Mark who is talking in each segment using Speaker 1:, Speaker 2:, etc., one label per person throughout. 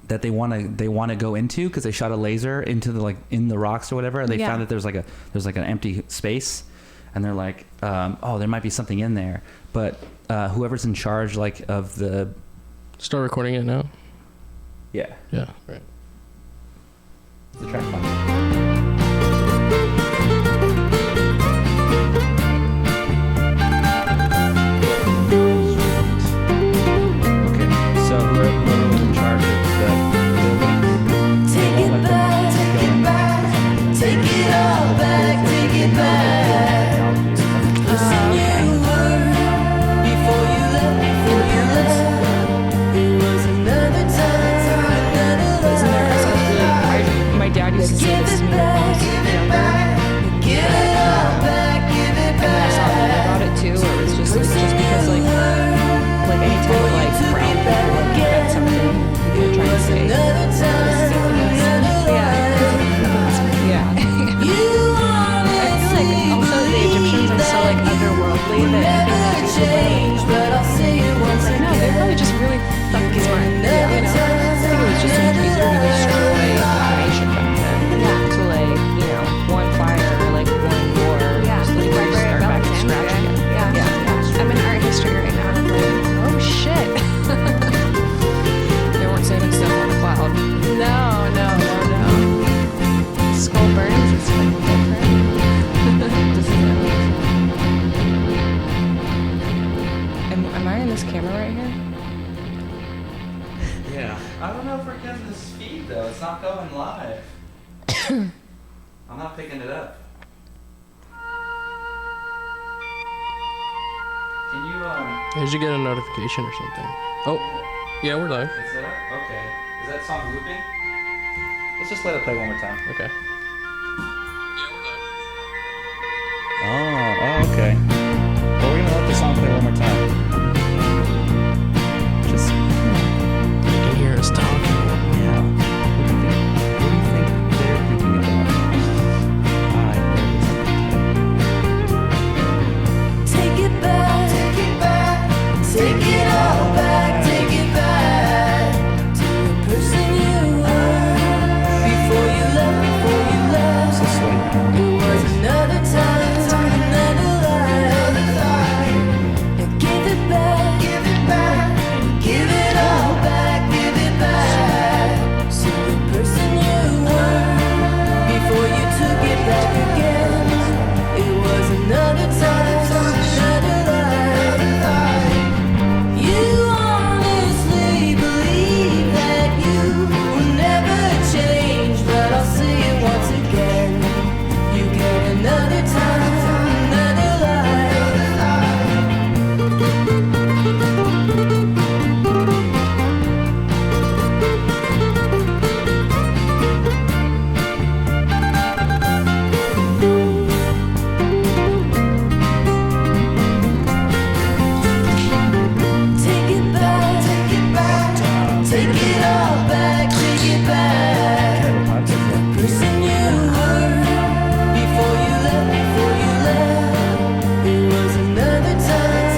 Speaker 1: that they want to go into because they shot a laser into the in the rocks or whatever, and they found that there's an empty space, and they're like, there might be something in there, but whoever's in charge of the
Speaker 2: start recording it now.
Speaker 1: Yeah
Speaker 2: Right.
Speaker 1: The track file.
Speaker 2: Did you get a notification or something? Oh, yeah, we're live.
Speaker 1: Is it up? Okay. Is that song looping? Let's just let it play one more time.
Speaker 2: Okay.
Speaker 1: Oh, okay. Well, we're gonna let the song play one more time. Just
Speaker 2: you can hear us talking.
Speaker 1: Yeah. What do you think they're thinking about?
Speaker 3: Take it back, take it back, take it all back, take it back to the person you were before you left. It was another time, another life. And give it back, give it back, give it all back, give it back to the person you were before you took it back again. It was another time, another life. You honestly believe that you will never change, but I'll say it once again. You get another time, another life. Take it back, take it back, take it all back, take it back. The person you were before you left. It was another time,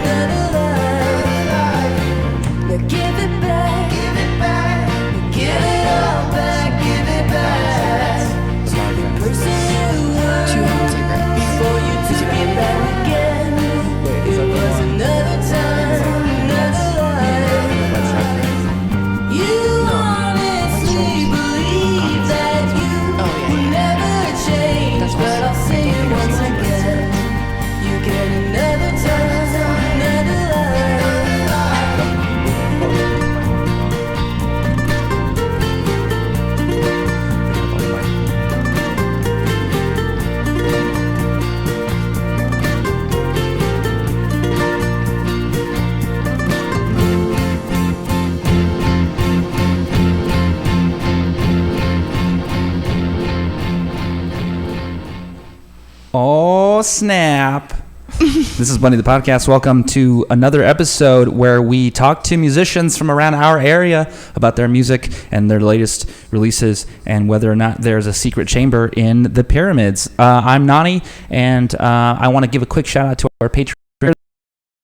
Speaker 3: another life. Now give it back, give it back, give it all back, give it back. The person you were before you took it back again. It was another time, another life. You honestly believe that you will never change, but I'll say it once again. You get another time, another
Speaker 1: Oh, snap. This is Bundy the Podcast. Welcome to another episode where we talk to musicians from around our area about their music and their latest releases and whether or not there's a secret chamber in the pyramids. I'm Nani, and I want to give a quick shout out to our Patreon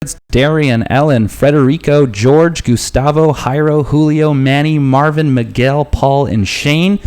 Speaker 1: It's Darian, Ellen, Frederico, George, Gustavo, Jairo, Julio, Manny, Marvin, Miguel, Paul, and Shane.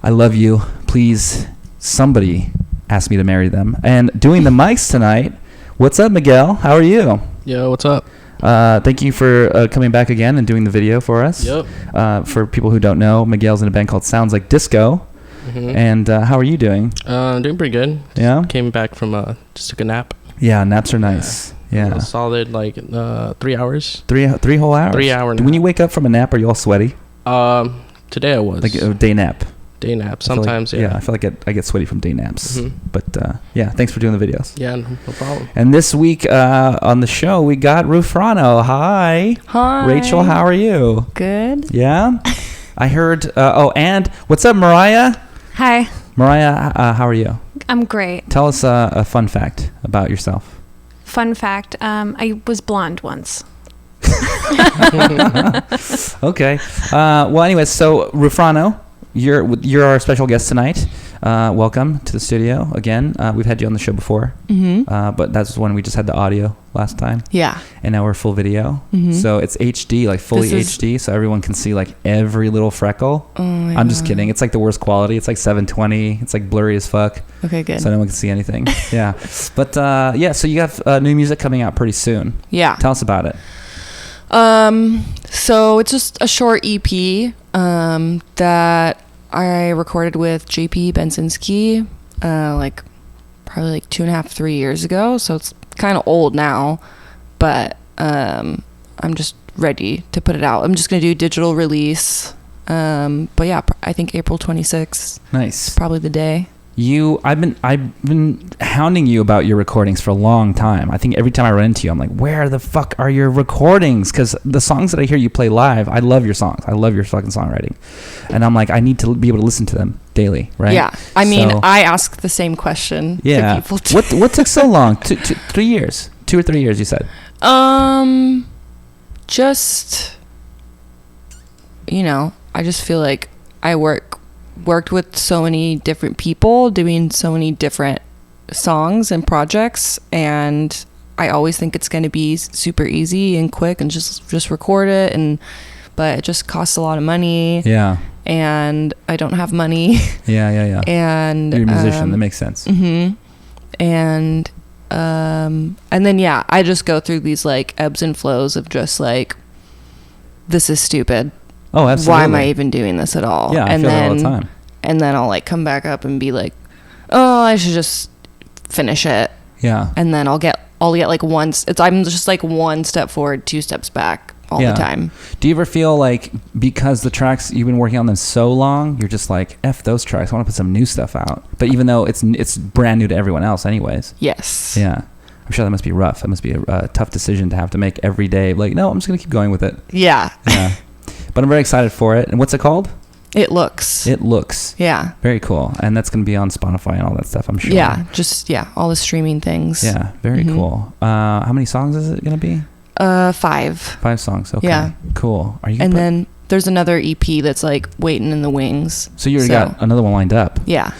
Speaker 1: I love you. Please, somebody ask me to marry them. And doing the mics tonight, what's up, Miguel? How are you?
Speaker 2: Yo, what's up?
Speaker 1: Thank you for coming back again and doing the video for us.
Speaker 2: Yep.
Speaker 1: For people who don't know, Miguel's in a band called Sounds Like Disco.
Speaker 2: Mm-hmm.
Speaker 1: And how are you doing?
Speaker 2: Doing pretty good.
Speaker 1: Yeah?
Speaker 2: Came back from just took a nap.
Speaker 1: Yeah, naps are nice. Yeah.
Speaker 2: A solid 3 hours.
Speaker 1: Three whole hours?
Speaker 2: 3 hour nap.
Speaker 1: When you wake up from a nap, are you all sweaty?
Speaker 2: Today I was.
Speaker 1: Like a day nap?
Speaker 2: Day nap. Sometimes, yeah.
Speaker 1: I feel like I get sweaty from day naps.
Speaker 2: Mm-hmm.
Speaker 1: But yeah, thanks for doing the videos.
Speaker 2: Yeah, no problem.
Speaker 1: And this week on the show, we got Rufrano. Hi.
Speaker 4: Hi.
Speaker 1: Rachel, how are you?
Speaker 4: Good.
Speaker 1: Yeah? I heard, and what's up, Mariah?
Speaker 5: Hi,
Speaker 1: Mariah, how are you?
Speaker 5: I'm great.
Speaker 1: Tell us a fun fact about yourself.
Speaker 5: Fun fact, I was blonde once.
Speaker 1: Okay. Well, anyways, so Rufrano, you're our special guest tonight. Welcome to the studio again. We've had you on the show before, but that's when we just had the audio last time.
Speaker 4: Yeah.
Speaker 1: And now we're full video.
Speaker 4: Mhm.
Speaker 1: So it's HD, like fully HD, so everyone can see like every little freckle.
Speaker 4: Oh my
Speaker 1: I'm just
Speaker 4: God.
Speaker 1: kidding. It's like the worst quality. It's like 720. It's like blurry as fuck.
Speaker 4: Okay, good.
Speaker 1: So no one can see anything. Yeah. But yeah, so you have new music coming out pretty soon.
Speaker 4: Yeah.
Speaker 1: Tell us about it.
Speaker 4: So it's just a short EP that I recorded with JP Bensinski probably 2.5, 3 years ago. So it's kind of old now, but I'm just ready to put it out. I'm just gonna do digital release. But yeah, I think April 26th.
Speaker 1: Nice.
Speaker 4: Is probably the day.
Speaker 1: I've been hounding you about your recordings for a long time. I think every time I run into you, I'm like, where the fuck are your recordings? Because the songs that I hear you play live, I love your songs. I love your fucking songwriting. And I'm like, I need to be able to listen to them daily, right?
Speaker 4: Yeah. I mean,
Speaker 1: So-
Speaker 4: I ask the same question
Speaker 1: Yeah.
Speaker 4: to people too.
Speaker 1: What took so long? 3 years. 2 or 3 years, you said.
Speaker 4: Just, I just feel like I worked with so many different people doing so many different songs and projects, and I always think it's going to be super easy and quick and just record it, but it just costs a lot of money.
Speaker 1: Yeah.
Speaker 4: And I don't have money.
Speaker 1: Yeah.
Speaker 4: And
Speaker 1: You're a musician. That makes sense.
Speaker 4: Mm-hmm. And then yeah, I just go through these like ebbs and flows of just like, this is stupid.
Speaker 1: Oh, absolutely.
Speaker 4: Why am I even doing this at all?
Speaker 1: Yeah, I feel that all the time.
Speaker 4: And then I'll like come back up and be like, oh, I should just finish it.
Speaker 1: Yeah.
Speaker 4: And then I'll get like I'm just like one step forward, 2 steps back all the time.
Speaker 1: Do you ever feel like because the tracks you've been working on them so long, you're just like, F those tracks, I want to put some new stuff out. But even though it's brand new to everyone else anyways.
Speaker 4: Yes.
Speaker 1: Yeah. I'm sure that must be rough. That must be a tough decision to have to make every day. Like, no, I'm just going to keep going with it.
Speaker 4: Yeah.
Speaker 1: Yeah. But I'm very excited for it. And what's it called?
Speaker 4: It looks. Yeah.
Speaker 1: Very cool. And that's going to be on Spotify and all that stuff, I'm sure.
Speaker 4: Yeah. All the streaming things.
Speaker 1: Yeah. Very cool. How many songs is it going to be?
Speaker 4: 5.
Speaker 1: 5 songs. Okay.
Speaker 4: Yeah.
Speaker 1: Cool. Are you?
Speaker 4: And then there's another EP that's like waiting in the wings.
Speaker 1: So you already got another one lined up.
Speaker 4: Yeah.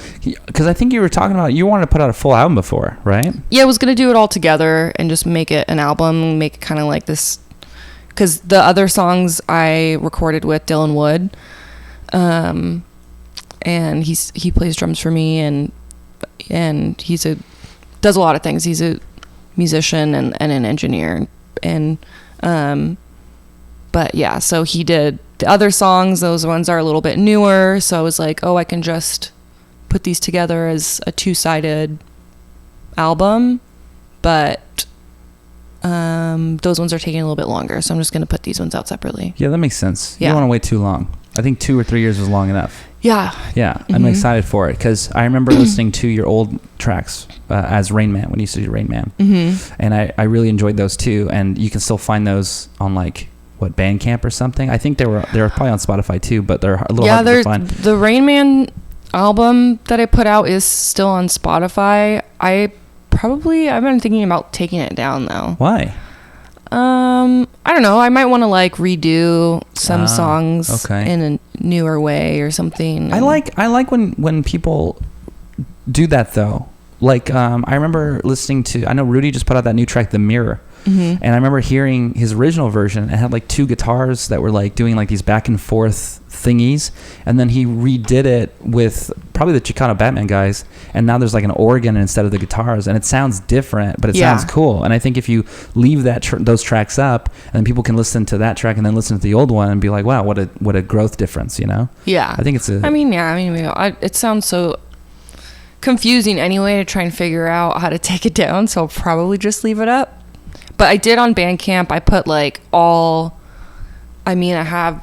Speaker 1: Because I think you were talking about you wanted to put out a full album before, right?
Speaker 4: Yeah, I was gonna do it all together and just make it an album, make it kind of like this. Because the other songs I recorded with Dylan Wood, and he plays drums for me, and does a lot of things. He's a musician and an engineer, and but yeah, so he did the other songs. Those ones are a little bit newer, so I was like, oh, I can just put these together as a 2-sided album, but those ones are taking a little bit longer, so I'm just going to put these ones out separately.
Speaker 1: Yeah, that makes sense. You
Speaker 4: Yeah.
Speaker 1: don't want to wait too long. I think 2 or 3 years was long enough.
Speaker 4: Yeah.
Speaker 1: Yeah, I'm excited for it because I remember listening to your old tracks as Rain Man when you used to do Rain Man, and I really enjoyed those too. And you can still find those on like Bandcamp or something. I think they were probably on Spotify too, but they're a little hard to find.
Speaker 4: The Rain Man album that I put out is still on Spotify. I've been thinking about taking it down though.
Speaker 1: Why?
Speaker 4: I don't know. I might want to like redo some songs in a newer way or something.
Speaker 1: I like when people do that though. Like I remember listening to, I know Rudy just put out that new track, The Mirror. And I remember hearing his original version. It had like two guitars that were like doing like these back and forth thingies, and then he redid it with probably the Chicano Batman guys, and now there's like an organ instead of the guitars, and it sounds different, but it sounds cool. And I think if you leave that those tracks up, and then people can listen to that track and then listen to the old one and be like, wow, what a growth difference, you know?
Speaker 4: Yeah.
Speaker 1: I think it's
Speaker 4: it sounds so confusing anyway to try and figure out how to take it down, so I'll probably just leave it up. But I did on Bandcamp, I put like I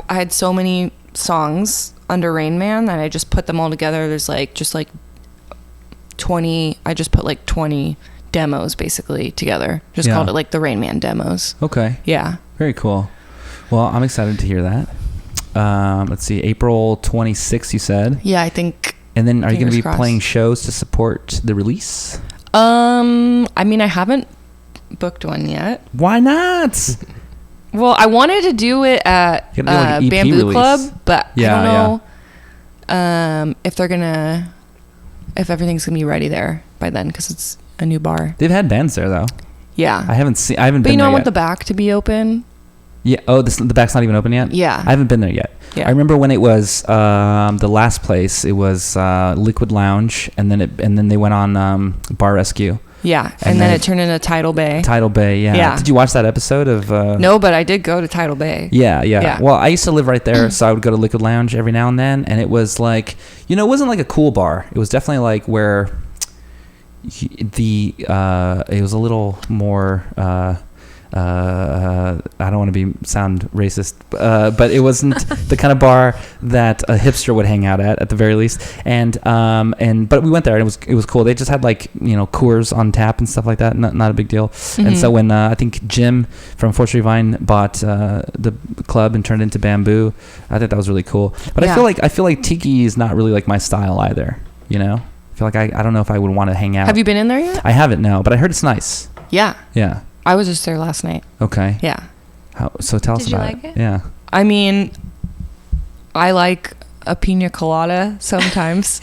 Speaker 4: had so many songs under Rain Man that I just put them all together. There's like just like 20, I just put like 20 demos basically together. Just called it like the Rain Man demos.
Speaker 1: Okay.
Speaker 4: Yeah.
Speaker 1: Very cool. Well, I'm excited to hear that. Let's see, April 26th, you said?
Speaker 4: Yeah, I think.
Speaker 1: And then are you going to be
Speaker 4: Fingers
Speaker 1: playing shows to support the release?
Speaker 4: I mean, I haven't booked one yet.
Speaker 1: Why not?
Speaker 4: Well, I wanted to do it at
Speaker 1: You gotta do, like, an EP
Speaker 4: Bamboo
Speaker 1: release.
Speaker 4: Club, but I
Speaker 1: Yeah,
Speaker 4: don't know if everything's gonna be ready there by then, because it's a new bar.
Speaker 1: They've had bands there though.
Speaker 4: Yeah,
Speaker 1: I haven't
Speaker 4: but
Speaker 1: been
Speaker 4: you know,
Speaker 1: there
Speaker 4: I want
Speaker 1: yet.
Speaker 4: the back to be open.
Speaker 1: Yeah. Oh, the back's not even open yet?
Speaker 4: Yeah.
Speaker 1: I haven't been there yet.
Speaker 4: Yeah.
Speaker 1: I remember when it was the last place. It was Liquid Lounge, and then they went on Bar Rescue.
Speaker 4: Yeah,
Speaker 1: And
Speaker 4: and then
Speaker 1: then-
Speaker 4: it turned into Tidal Bay.
Speaker 1: Tidal Bay. Yeah.
Speaker 4: Yeah.
Speaker 1: Did you watch that episode of?
Speaker 4: No, but I did go to Tidal Bay.
Speaker 1: Yeah.
Speaker 4: Yeah.
Speaker 1: Well, I used to live right there, so I would go to Liquid Lounge every now and then, and it was like, it wasn't like a cool bar. It was definitely like where it was a little more. I don't want to sound racist, but it wasn't the kind of bar that a hipster would hang out at the very least. But we went there and it was cool. They just had like, Coors on tap and stuff like that. Not a big deal. And so when I think Jim from Forestry Vine bought the club and turned it into Bamboo, I thought that was really cool. But
Speaker 4: Yeah.
Speaker 1: I feel like tiki is not really like my style either. I feel like I don't know if I would want to hang out.
Speaker 4: Have you been in there yet?
Speaker 1: I haven't, no, but I heard it's nice.
Speaker 4: Yeah,
Speaker 1: Yeah.
Speaker 4: I was just there last night.
Speaker 1: Okay.
Speaker 4: Yeah,
Speaker 1: So tell us
Speaker 5: Did you
Speaker 1: about
Speaker 5: like it?
Speaker 1: Yeah.
Speaker 4: I mean, I like a pina colada sometimes.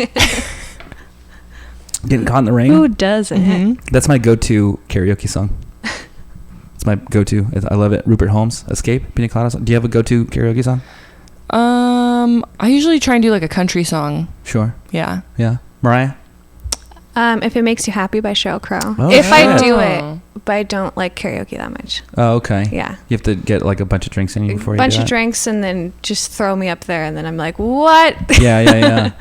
Speaker 1: Getting caught in the rain.
Speaker 5: Who doesn't?
Speaker 4: Mhm.
Speaker 1: That's my go-to karaoke song. It's my go-to. I love it. Rupert Holmes, Escape, Pina Colada song. Do you have a go-to karaoke song?
Speaker 4: I usually try and do like a country song.
Speaker 1: Sure.
Speaker 4: Yeah.
Speaker 1: Yeah. Mariah?
Speaker 5: If It Makes You Happy by Sheryl Crow.
Speaker 1: Oh,
Speaker 5: If I
Speaker 1: shit.
Speaker 5: do
Speaker 4: Oh.
Speaker 5: it, but I don't like karaoke that much.
Speaker 1: Oh, okay.
Speaker 5: Yeah.
Speaker 1: You have to get like a bunch of drinks in you before you
Speaker 5: Bunch
Speaker 1: do
Speaker 5: of
Speaker 1: that?
Speaker 5: drinks and then just throw me up there, and then I'm like, what?
Speaker 1: Yeah.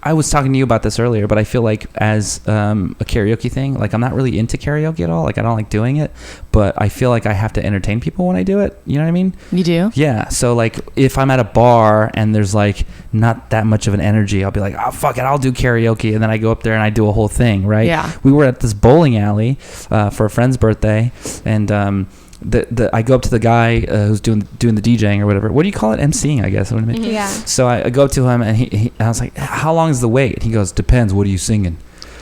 Speaker 1: I was talking to you about this earlier, but I feel like as a karaoke thing, like I'm not really into karaoke at all. Like I don't like doing it, but I feel like I have to entertain people when I do it. You know what I mean?
Speaker 4: You do?
Speaker 1: Yeah. So like if I'm at a bar and there's like not that much of an energy, I'll be like, oh, fuck it, I'll do karaoke. And then I go up there and I do a whole thing, right?
Speaker 4: Yeah.
Speaker 1: We were at this bowling alley for a friend's birthday, and I go up to the guy who's doing the DJing or whatever. What do you call it? MCing, I guess. What do you mean?
Speaker 5: Yeah.
Speaker 1: So I go up to him and I was like, how long is the wait? He goes, depends. What are you singing?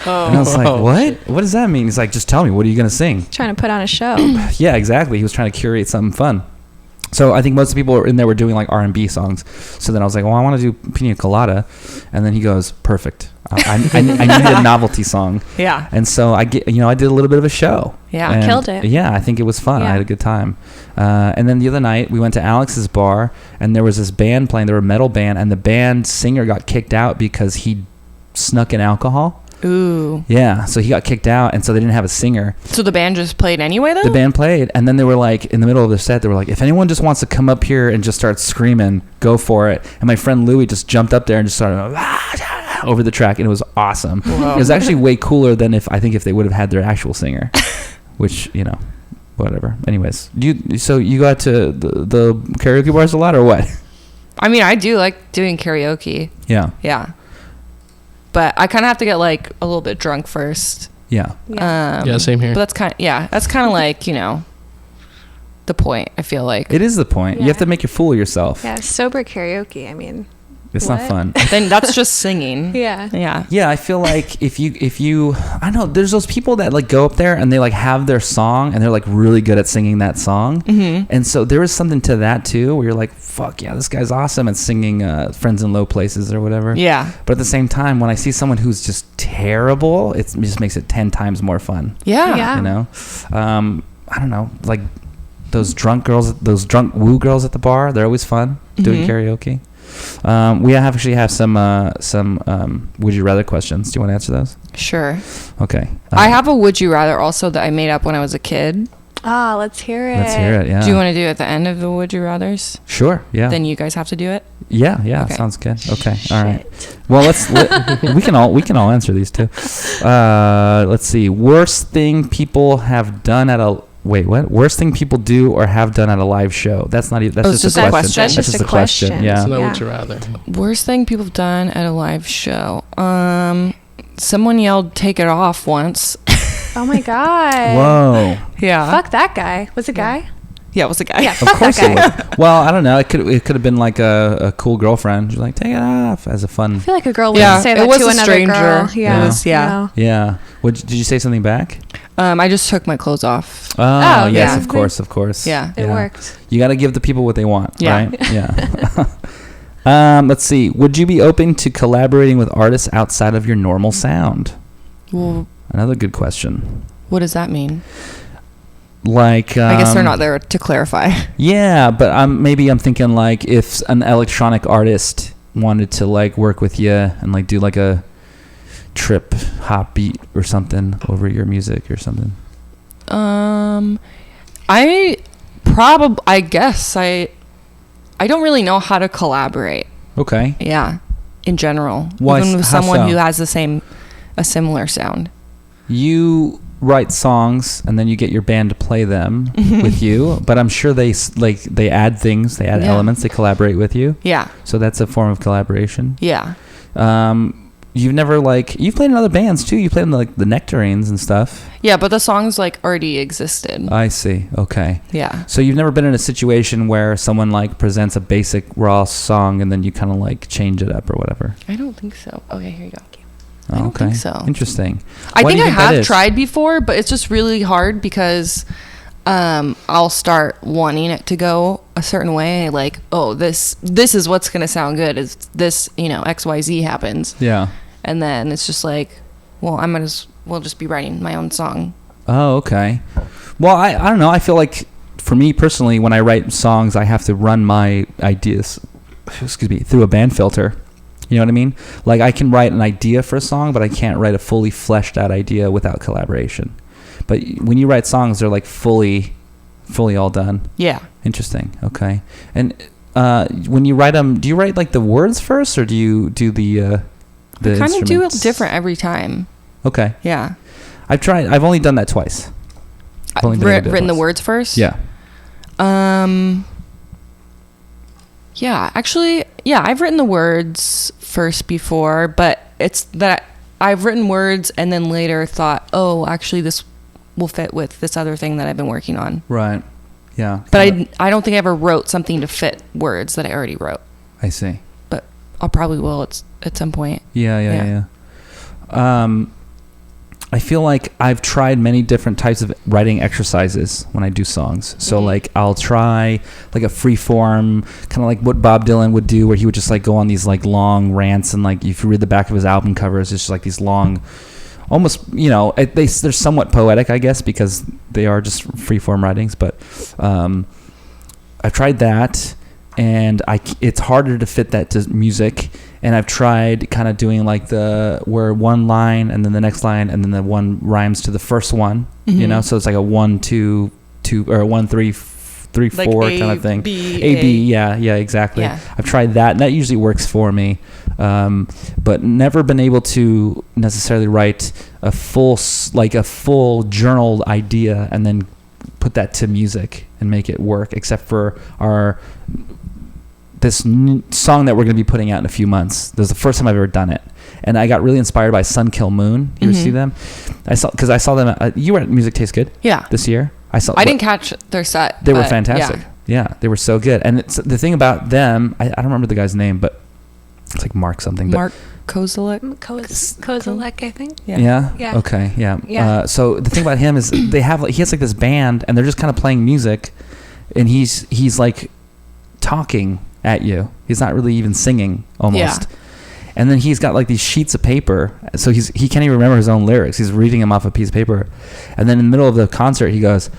Speaker 1: And I was like, what? What does that mean? He's like, just tell me. What are you going to sing?
Speaker 5: Trying to put on a show.
Speaker 1: Yeah, exactly. He was trying to curate something fun. So I think most of the people in there were doing like R&B songs. So then I was like, well, I want to do Pina Colada. And then he goes, perfect. I need a novelty song.
Speaker 4: Yeah.
Speaker 1: And so I did a little bit of a show.
Speaker 4: Yeah.
Speaker 1: And
Speaker 5: Killed it.
Speaker 1: Yeah, I think it was fun. I
Speaker 5: Yeah.
Speaker 1: had a good time. And then the other night we went to Alex's bar, and there was this band playing. They were a metal band, and the band singer got kicked out because he snuck in alcohol.
Speaker 4: Ooh.
Speaker 1: Yeah, so he got kicked out, and so they didn't have a singer.
Speaker 4: So the band just played anyway, though?
Speaker 1: The band played, and then they were like, in the middle of their set, they were like, if anyone just wants to come up here and just start screaming, go for it. And my friend Louie just jumped up there and just started over the track, and it was awesome.
Speaker 4: Whoa.
Speaker 1: It was actually way cooler than if they would have had their actual singer, which, whatever. Anyways, so you go out to the karaoke bars a lot, or what?
Speaker 4: I mean, I do like doing karaoke.
Speaker 1: Yeah.
Speaker 4: Yeah. But I kind of have to get like a little bit drunk first.
Speaker 1: Yeah.
Speaker 2: Yeah, same here.
Speaker 4: But that's kind of like, the point, I feel like.
Speaker 1: It is the point. You have
Speaker 5: Yeah.
Speaker 1: to make a fool of yourself.
Speaker 5: Yeah, sober karaoke. I mean,
Speaker 1: It's not
Speaker 5: What?
Speaker 1: fun.
Speaker 4: Then that's just singing.
Speaker 5: yeah.
Speaker 4: Yeah.
Speaker 1: Yeah, I feel like if you I don't know, there's those people that like go up there and they like have their song and they're like really good at singing that song.
Speaker 4: Mm-hmm.
Speaker 1: And so there is something to that too, where you're like, fuck yeah, this guy's awesome at singing Friends in Low Places or whatever.
Speaker 4: Yeah.
Speaker 1: But at the same time, when I see someone who's just terrible, it just makes it 10 times more fun.
Speaker 4: Yeah.
Speaker 5: Yeah.
Speaker 1: You know? I don't know, like those drunk woo girls at the bar. They're always fun doing karaoke. We actually have some would you rather questions. Do you want to answer those?
Speaker 4: Sure.
Speaker 1: Okay.
Speaker 4: I have a would you rather also that I made up when I was a kid.
Speaker 5: Ah, let's hear it.
Speaker 1: Let's hear it. Yeah.
Speaker 4: Do you want to do it at the end of the would you rathers?
Speaker 1: Sure. Yeah.
Speaker 4: Then you guys have to do it.
Speaker 1: Yeah.
Speaker 4: Okay.
Speaker 1: Sounds good. Okay. All right. Well, we can all answer these too. Let's see. Worst thing people have done at a what? Worst thing people do or have done at a live show. That's not even. That's just a question.
Speaker 5: That's just a question.
Speaker 1: Yeah.
Speaker 2: So now would you rather?
Speaker 4: Worst thing people have done at a live show. Someone yelled "Take it off" once.
Speaker 5: Oh my god.
Speaker 1: Whoa.
Speaker 4: Yeah.
Speaker 5: Fuck that guy. Was it a guy?
Speaker 4: Yeah, it was a guy.
Speaker 5: Yeah.
Speaker 1: Of
Speaker 5: Fuck
Speaker 1: course
Speaker 5: that
Speaker 1: it
Speaker 5: guy.
Speaker 1: would. Well, I don't know. It could have been like a cool girlfriend. She's like, take it off as a fun.
Speaker 5: I feel like a girl would
Speaker 4: Yeah,
Speaker 5: say
Speaker 4: it
Speaker 5: that
Speaker 4: was
Speaker 5: to
Speaker 4: a
Speaker 5: another
Speaker 4: stranger.
Speaker 5: girl. Yeah.
Speaker 4: It was- yeah.
Speaker 5: No.
Speaker 1: Yeah. Did you say something back?
Speaker 4: I just took my clothes off.
Speaker 1: Oh, yes,
Speaker 5: yeah.
Speaker 1: of course.
Speaker 4: Yeah.
Speaker 5: It worked.
Speaker 1: You got to give the people what they want,
Speaker 4: Yeah.
Speaker 1: right? Yeah. Let's see. Would you be open to collaborating with artists outside of your normal sound?
Speaker 4: Well,
Speaker 1: Another good question.
Speaker 4: what does that mean?
Speaker 1: Like,
Speaker 4: I guess they're not there to clarify.
Speaker 1: Yeah, but maybe I'm thinking like if an electronic artist wanted to like work with you and like do like a trip hop beat or something over your music or something.
Speaker 4: I don't really know how to collaborate.
Speaker 1: Okay.
Speaker 4: Yeah, in general.
Speaker 1: Why
Speaker 4: Even with
Speaker 1: how
Speaker 4: someone
Speaker 1: so?
Speaker 4: who has a similar sound.
Speaker 1: You write songs and then you get your band to play them with you, but I'm sure they add things, they add
Speaker 4: Yeah.
Speaker 1: elements, they collaborate with you.
Speaker 4: Yeah.
Speaker 1: So that's a form of collaboration.
Speaker 4: Yeah.
Speaker 1: You've never you've played in other bands too. You played in like the Nectarines and stuff.
Speaker 4: Yeah, but the songs like already existed.
Speaker 1: I see. Okay.
Speaker 4: Yeah.
Speaker 1: So you've never been in a situation where someone like presents a basic raw song and then you kind of like change it up or whatever.
Speaker 4: I don't think so. Okay, here you go.
Speaker 1: Oh,
Speaker 4: I don't think so.
Speaker 1: Interesting.
Speaker 4: I
Speaker 1: Why do
Speaker 4: think
Speaker 1: you
Speaker 4: I
Speaker 1: that
Speaker 4: have
Speaker 1: is?
Speaker 4: tried before, but it's just really hard because I'll start wanting it to go a certain way. Like, oh, this is what's gonna sound good. Is this XYZ happens?
Speaker 1: Yeah.
Speaker 4: And then it's just like, well, we'll just be writing my own song.
Speaker 1: Oh, okay. Well, I don't know. I feel like for me personally, when I write songs, I have to run my ideas, through a band filter. You know what I mean? Like I can write an idea for a song, but I can't write a fully fleshed out idea without collaboration. But when you write songs, they're like fully all done.
Speaker 4: Yeah.
Speaker 1: Interesting. Okay. And when you write them, do you write like the words first, or do you do the
Speaker 4: I kind of do it
Speaker 1: instruments?
Speaker 4: different every time.
Speaker 1: Okay.
Speaker 4: Yeah.
Speaker 1: I've only done that twice. I've only been able to do it
Speaker 4: Written the
Speaker 1: twice.
Speaker 4: words first?
Speaker 1: Yeah.
Speaker 4: Yeah, actually, I've written the words first before, but it's that I've written words and then later thought, oh, actually this will fit with this other thing that I've been working on.
Speaker 1: Right. Yeah.
Speaker 4: But I don't think I ever wrote something to fit words that I already wrote.
Speaker 1: I see.
Speaker 4: But I'll probably will at some point.
Speaker 1: Yeah. I feel like I've tried many different types of writing exercises when I do songs. So like I'll try like a free form, kind of like what Bob Dylan would do, where he would just like go on these like long rants, and like if you read the back of his album covers, it's just like these long, almost they're somewhat poetic, I guess, because they are just free form writings. But I've tried that, and it's harder to fit that to music. And I've tried kind of doing like where one line and then the next line and then the one rhymes to the first one, so it's like a 1 2 2 or a 1 3 3
Speaker 4: Like
Speaker 1: 4
Speaker 4: A,
Speaker 1: kind of thing.
Speaker 4: B,
Speaker 1: A B, yeah, exactly.
Speaker 4: Yeah.
Speaker 1: I've tried that, and that usually works for me, but never been able to necessarily write a full journaled idea and then put that to music and make it work, except for this song that we're going to be putting out in a few months. This is the first time I've ever done it, and I got really inspired by Sun Kill Moon. You ever see them? I saw them. You were at Music Tastes Good.
Speaker 4: Yeah.
Speaker 1: This year, I didn't
Speaker 4: catch their set.
Speaker 1: They were
Speaker 4: but
Speaker 1: fantastic. Yeah, they were so good. And it's the thing about them. I don't remember the guy's name, but it's like Mark something. But
Speaker 4: Mark Kozilek.
Speaker 5: Kozilek, I think.
Speaker 1: Yeah.
Speaker 5: Yeah.
Speaker 1: Okay. Yeah.
Speaker 5: Yeah.
Speaker 1: So the thing about him is he has like this band, and they're just kind of playing music, and he's like talking at you. He's not really even singing almost.
Speaker 4: Yeah.
Speaker 1: And then he's got like these sheets of paper, so he can't even remember his own lyrics. He's reading them off a piece of paper, and then in the middle of the concert he goes,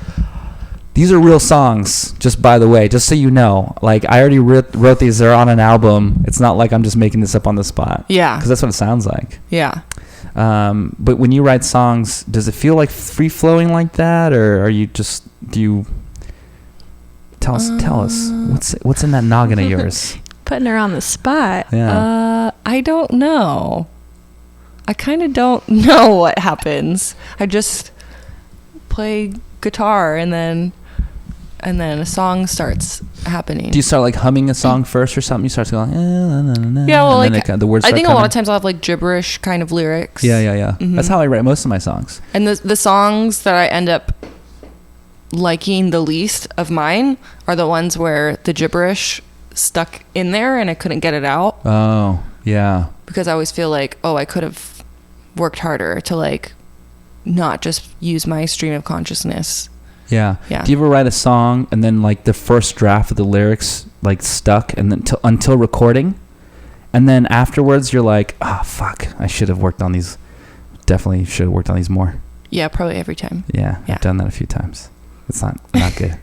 Speaker 1: These are real songs, just by the way, just so you know. Like, I already wrote these. They're on an album. It's not like I'm just making this up on the spot.
Speaker 4: Yeah.
Speaker 1: Because that's what it sounds like.
Speaker 4: Yeah.
Speaker 1: But when you write songs, does it feel like free-flowing like that? Or are you just, tell us. What's in that noggin of yours?
Speaker 5: Putting her on the spot.
Speaker 1: Yeah.
Speaker 4: I don't know. I kind of don't know what happens. I just play guitar and then a song starts happening.
Speaker 1: Do you start like humming a song first or something? You start going,
Speaker 4: Yeah, well,
Speaker 1: and
Speaker 4: like
Speaker 1: then the words
Speaker 4: I
Speaker 1: start
Speaker 4: think a lot
Speaker 1: coming?
Speaker 4: of times I'll have like gibberish kind of lyrics.
Speaker 1: Yeah.
Speaker 4: Mhm.
Speaker 1: That's how I write most of my songs.
Speaker 4: And the songs that I end up liking the least of mine are the ones where the gibberish stuck in there and I couldn't get it out.
Speaker 1: Oh, yeah.
Speaker 4: Because I always feel like, I could have worked harder to like not just use my stream of consciousness.
Speaker 1: Yeah.
Speaker 4: Yeah.
Speaker 1: Do you ever write a song and then like the first draft of the lyrics like stuck and then until recording, and then afterwards you're like, fuck, I should have worked on these. Definitely should have worked on these more.
Speaker 4: Yeah, probably every time.
Speaker 1: Yeah.
Speaker 4: Yeah.
Speaker 1: I've done that a few times. It's not good.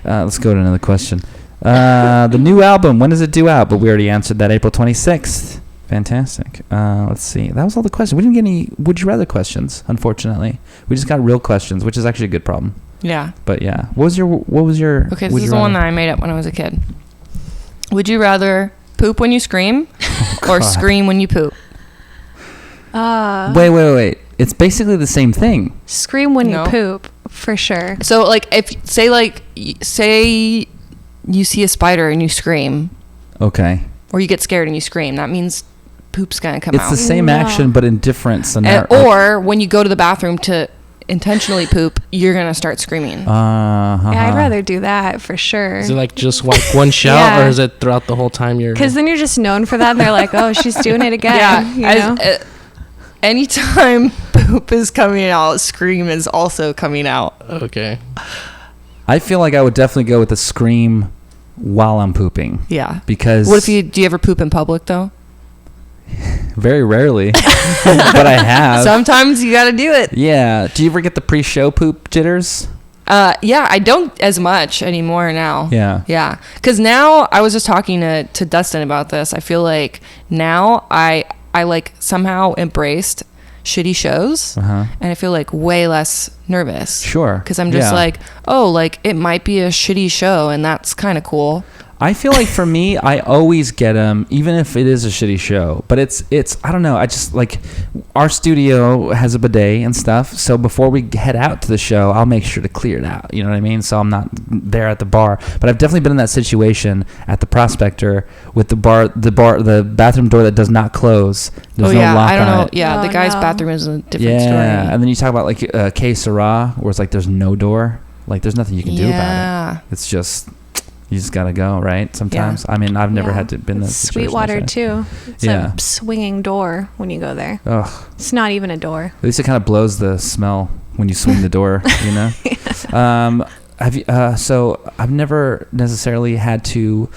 Speaker 1: Let's go to another question. The new album, when does it due out? But we already answered that. April 26th. Fantastic. Let's see. That was all the questions. We didn't get any would you rather questions, unfortunately. We just got real questions, which is actually a good problem.
Speaker 4: Yeah.
Speaker 1: But yeah. What was your
Speaker 4: Okay,
Speaker 1: would
Speaker 4: this
Speaker 1: you
Speaker 4: is the one
Speaker 1: rather?
Speaker 4: that I made up when I was a kid. Would you rather poop when you scream or
Speaker 1: God.
Speaker 4: scream when you poop?
Speaker 1: Wait. It's basically the same thing.
Speaker 5: Scream when
Speaker 4: No.
Speaker 5: you poop, for sure.
Speaker 4: So like if say you see a spider and you scream,
Speaker 1: Okay.
Speaker 4: or you get scared and you scream, that means poop's gonna come
Speaker 1: It's
Speaker 4: out.
Speaker 1: the same
Speaker 5: No.
Speaker 1: action but in different scenarios.
Speaker 4: Or when you go to the bathroom to intentionally poop, you're gonna start screaming.
Speaker 5: Yeah, I'd rather do that for sure.
Speaker 2: Is it like just like one shout,
Speaker 5: Yeah.
Speaker 2: or is it throughout the whole time you're?
Speaker 5: Because then you're just known for that. And they're like, oh, she's doing it again. You know?
Speaker 4: Anytime poop is coming out, scream is also coming out.
Speaker 2: Okay.
Speaker 1: I feel like I would definitely go with the scream while I'm pooping.
Speaker 4: Yeah.
Speaker 1: Because
Speaker 4: What if do you ever poop in public though?
Speaker 1: very rarely, but I have.
Speaker 4: Sometimes you gotta do it.
Speaker 1: Yeah. Do you ever get the pre-show poop jitters?
Speaker 4: Yeah, I don't as much anymore now.
Speaker 1: Yeah.
Speaker 4: Yeah. Because now, I was just talking to Dustin about this. I feel like now I like somehow embraced shitty shows.
Speaker 1: Uh-huh.
Speaker 4: And I feel like way less nervous.
Speaker 1: Sure.
Speaker 4: Because I'm just like, like it might be a shitty show and that's kind of cool.
Speaker 1: I feel like for me, I always get them, even if it is a shitty show. But it's I don't know. I just like our studio has a bidet and stuff. So before we head out to the show, I'll make sure to clear it out. You know what I mean? So I'm not there at the bar. But I've definitely been in that situation at the Prospector with the bathroom door that does not close. There's no lock
Speaker 4: I don't
Speaker 1: on
Speaker 4: know.
Speaker 1: it.
Speaker 4: Yeah,
Speaker 5: Oh,
Speaker 4: the guy's
Speaker 5: no.
Speaker 4: bathroom is a different
Speaker 1: Yeah,
Speaker 4: story.
Speaker 1: and then you talk about like K Sarah, where it's like there's no door. Like there's nothing you can do about it. It's just. You just gotta go, right? Sometimes. I mean, I've never
Speaker 5: Yeah.
Speaker 1: had to been in that situation.
Speaker 5: Sweetwater,
Speaker 1: like that.
Speaker 5: too. It's
Speaker 1: Yeah.
Speaker 5: a swinging door when you go there.
Speaker 1: Ugh.
Speaker 5: It's not even a door.
Speaker 1: At least it kind of blows the smell when you swing the door, you know? Have you? So I've never necessarily had to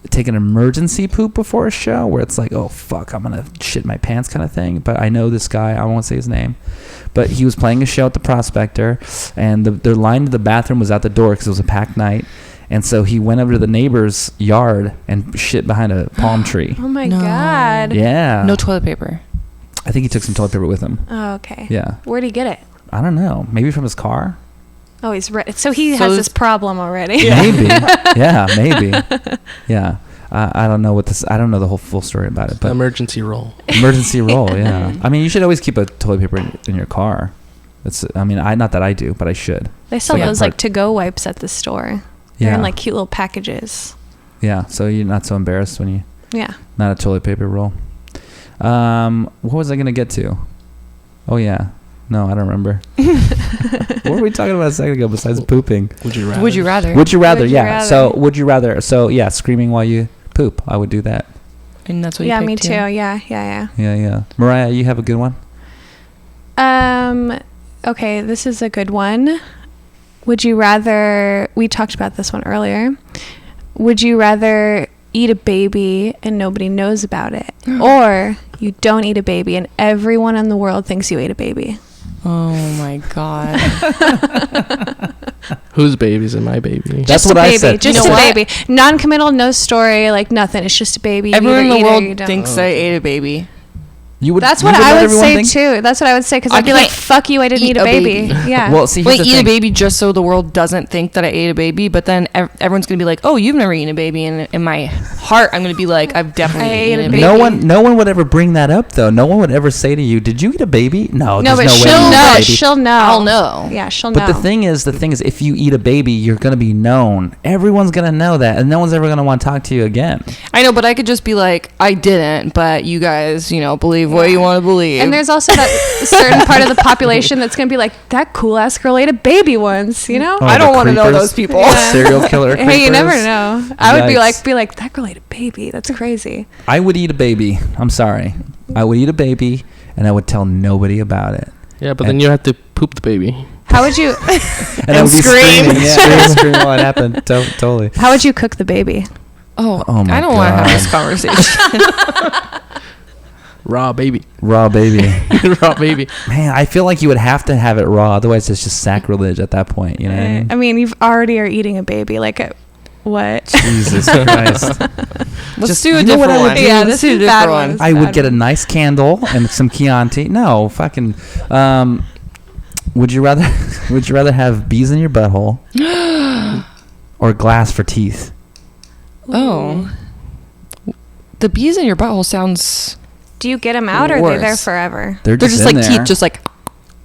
Speaker 1: take an emergency poop before a show where it's like, oh fuck, I'm gonna shit my pants kind of thing. But I know this guy. I won't say his name, but he was playing a show at the Prospector, and their line to the bathroom was out the door because it was a packed night. And so he went over to the neighbor's yard and shit behind a palm tree.
Speaker 5: Oh, my
Speaker 4: No.
Speaker 5: God.
Speaker 1: Yeah.
Speaker 4: No toilet paper.
Speaker 1: I think he took some toilet paper with him.
Speaker 5: Oh, okay.
Speaker 1: Yeah.
Speaker 5: Where'd he get it?
Speaker 1: I don't know. Maybe from his car?
Speaker 5: Oh, he's ready. So he
Speaker 4: So
Speaker 5: has
Speaker 4: it's-
Speaker 5: this problem already.
Speaker 1: Maybe. Yeah, maybe. Yeah. I don't know what this. I don't know the whole full story about it, but
Speaker 2: Emergency roll.
Speaker 1: emergency roll. Yeah. I mean, you should always keep a toilet paper in your car. It's. I mean, not that I do, but I should.
Speaker 5: They sell
Speaker 1: Yeah.
Speaker 5: those like to-go wipes at the store.
Speaker 1: Yeah.
Speaker 5: They're in like cute little packages.
Speaker 1: Yeah. So you're not so embarrassed when you
Speaker 5: Yeah.
Speaker 1: not a toilet paper roll. What was I gonna get to? Oh yeah. No, I don't remember. What were we talking about a second ago besides pooping?
Speaker 2: Would you rather?
Speaker 4: Would you rather?
Speaker 1: Would you rather?
Speaker 5: Would you
Speaker 1: Yeah.
Speaker 5: rather?
Speaker 1: So would you rather? So yeah, screaming while you poop. I would do that.
Speaker 4: And that's what you
Speaker 5: Yeah,
Speaker 4: picked
Speaker 5: me too. Yeah.
Speaker 1: Yeah. Mariah, you have a good one?
Speaker 5: Okay, this is a good one. Would you rather, we talked about this one earlier. Would you rather eat a baby and nobody knows about it? Or you don't eat a baby and everyone in the world thinks you ate a baby?
Speaker 4: Oh my God.
Speaker 2: Whose baby's in my baby?
Speaker 1: That's
Speaker 5: Just
Speaker 1: what
Speaker 5: a
Speaker 1: I
Speaker 5: baby.
Speaker 1: said.
Speaker 5: Just
Speaker 4: You know
Speaker 5: a
Speaker 4: what?
Speaker 5: baby. Non-committal, no story, like nothing. It's just a baby. You
Speaker 4: Everyone in
Speaker 5: either
Speaker 4: the
Speaker 5: eat it or
Speaker 4: world
Speaker 5: you don't.
Speaker 4: thinks I ate a baby.
Speaker 1: You would.
Speaker 5: That's
Speaker 1: you
Speaker 5: what
Speaker 1: let
Speaker 5: I would
Speaker 1: everyone
Speaker 5: say
Speaker 1: think?
Speaker 5: too. That's what I would say because
Speaker 4: I
Speaker 5: I'd be like,
Speaker 4: can't
Speaker 5: "Fuck you, I didn't eat a baby." Yeah.
Speaker 1: Well, see, here's
Speaker 4: Wait,
Speaker 1: the
Speaker 4: eat a
Speaker 1: thing.
Speaker 4: baby just so the world doesn't think that I ate a baby, but then everyone's gonna be like, "Oh, you've never eaten a baby," and in my heart, I'm gonna be like, "I've definitely
Speaker 5: I
Speaker 4: eaten
Speaker 5: ate
Speaker 4: a
Speaker 5: a
Speaker 4: baby."
Speaker 5: baby.
Speaker 1: No one would ever bring that up though. No one would ever say to you, "Did you eat a baby?" No,
Speaker 5: no,
Speaker 1: there's
Speaker 5: but
Speaker 1: no way
Speaker 5: she'll
Speaker 1: you ate a
Speaker 5: know.
Speaker 1: baby.
Speaker 5: She'll know.
Speaker 4: I'll know.
Speaker 5: Yeah, she'll
Speaker 1: But
Speaker 5: know.
Speaker 1: the thing is, if you eat a baby, you're gonna be known. Everyone's gonna know that, and no one's ever gonna want to talk to you again.
Speaker 4: I know, but I could just be like, "I didn't," but you guys, believe what you want to believe.
Speaker 5: And there's also that certain part of the population that's gonna be like, "That cool ass girl ate a baby once," you know?
Speaker 1: Oh,
Speaker 4: I don't
Speaker 1: the
Speaker 4: want to know
Speaker 1: creepers.
Speaker 4: those people.
Speaker 5: Yeah.
Speaker 1: Serial killer.
Speaker 5: Hey, you never
Speaker 1: creepers.
Speaker 5: know. I would be
Speaker 1: Yikes.
Speaker 5: like, "That girl ate a baby. That's crazy."
Speaker 1: I would eat a baby. I'm sorry. I would eat a baby, and I would tell nobody about it.
Speaker 2: Yeah, but then you have to poop the baby.
Speaker 5: How would you?
Speaker 1: And I would be
Speaker 4: scream.
Speaker 1: screaming. Yeah, screaming while it happened. Totally.
Speaker 5: How would you cook the baby?
Speaker 4: Oh,
Speaker 1: Oh my
Speaker 4: I don't want to have
Speaker 1: God.
Speaker 4: this conversation.
Speaker 2: Raw baby.
Speaker 1: Raw baby.
Speaker 2: Raw baby.
Speaker 1: Man, I feel like you would have to have it raw. Otherwise, it's just sacrilege at that point. You know what I mean?
Speaker 5: I mean, you've already are eating a baby. Like, what?
Speaker 1: Jesus Christ.
Speaker 4: Let's
Speaker 1: Just-
Speaker 4: do a
Speaker 1: you know what
Speaker 4: different
Speaker 1: I would
Speaker 4: one.
Speaker 1: do?
Speaker 5: Yeah,
Speaker 4: Let's
Speaker 5: this
Speaker 4: do a
Speaker 5: is
Speaker 4: different
Speaker 5: bad
Speaker 4: one.
Speaker 5: ones.
Speaker 1: I would
Speaker 5: Bad
Speaker 1: get a
Speaker 5: one.
Speaker 1: nice candle and some Chianti. No, fucking. Would you rather? Would you rather have bees in your butthole or glass for teeth?
Speaker 4: Oh, the bees in your butthole sounds.
Speaker 5: Do you get them out, or are they there
Speaker 4: Worse.
Speaker 5: forever?
Speaker 1: They're
Speaker 4: They're
Speaker 1: just
Speaker 4: just
Speaker 1: in
Speaker 4: like
Speaker 1: there.
Speaker 4: teeth, just like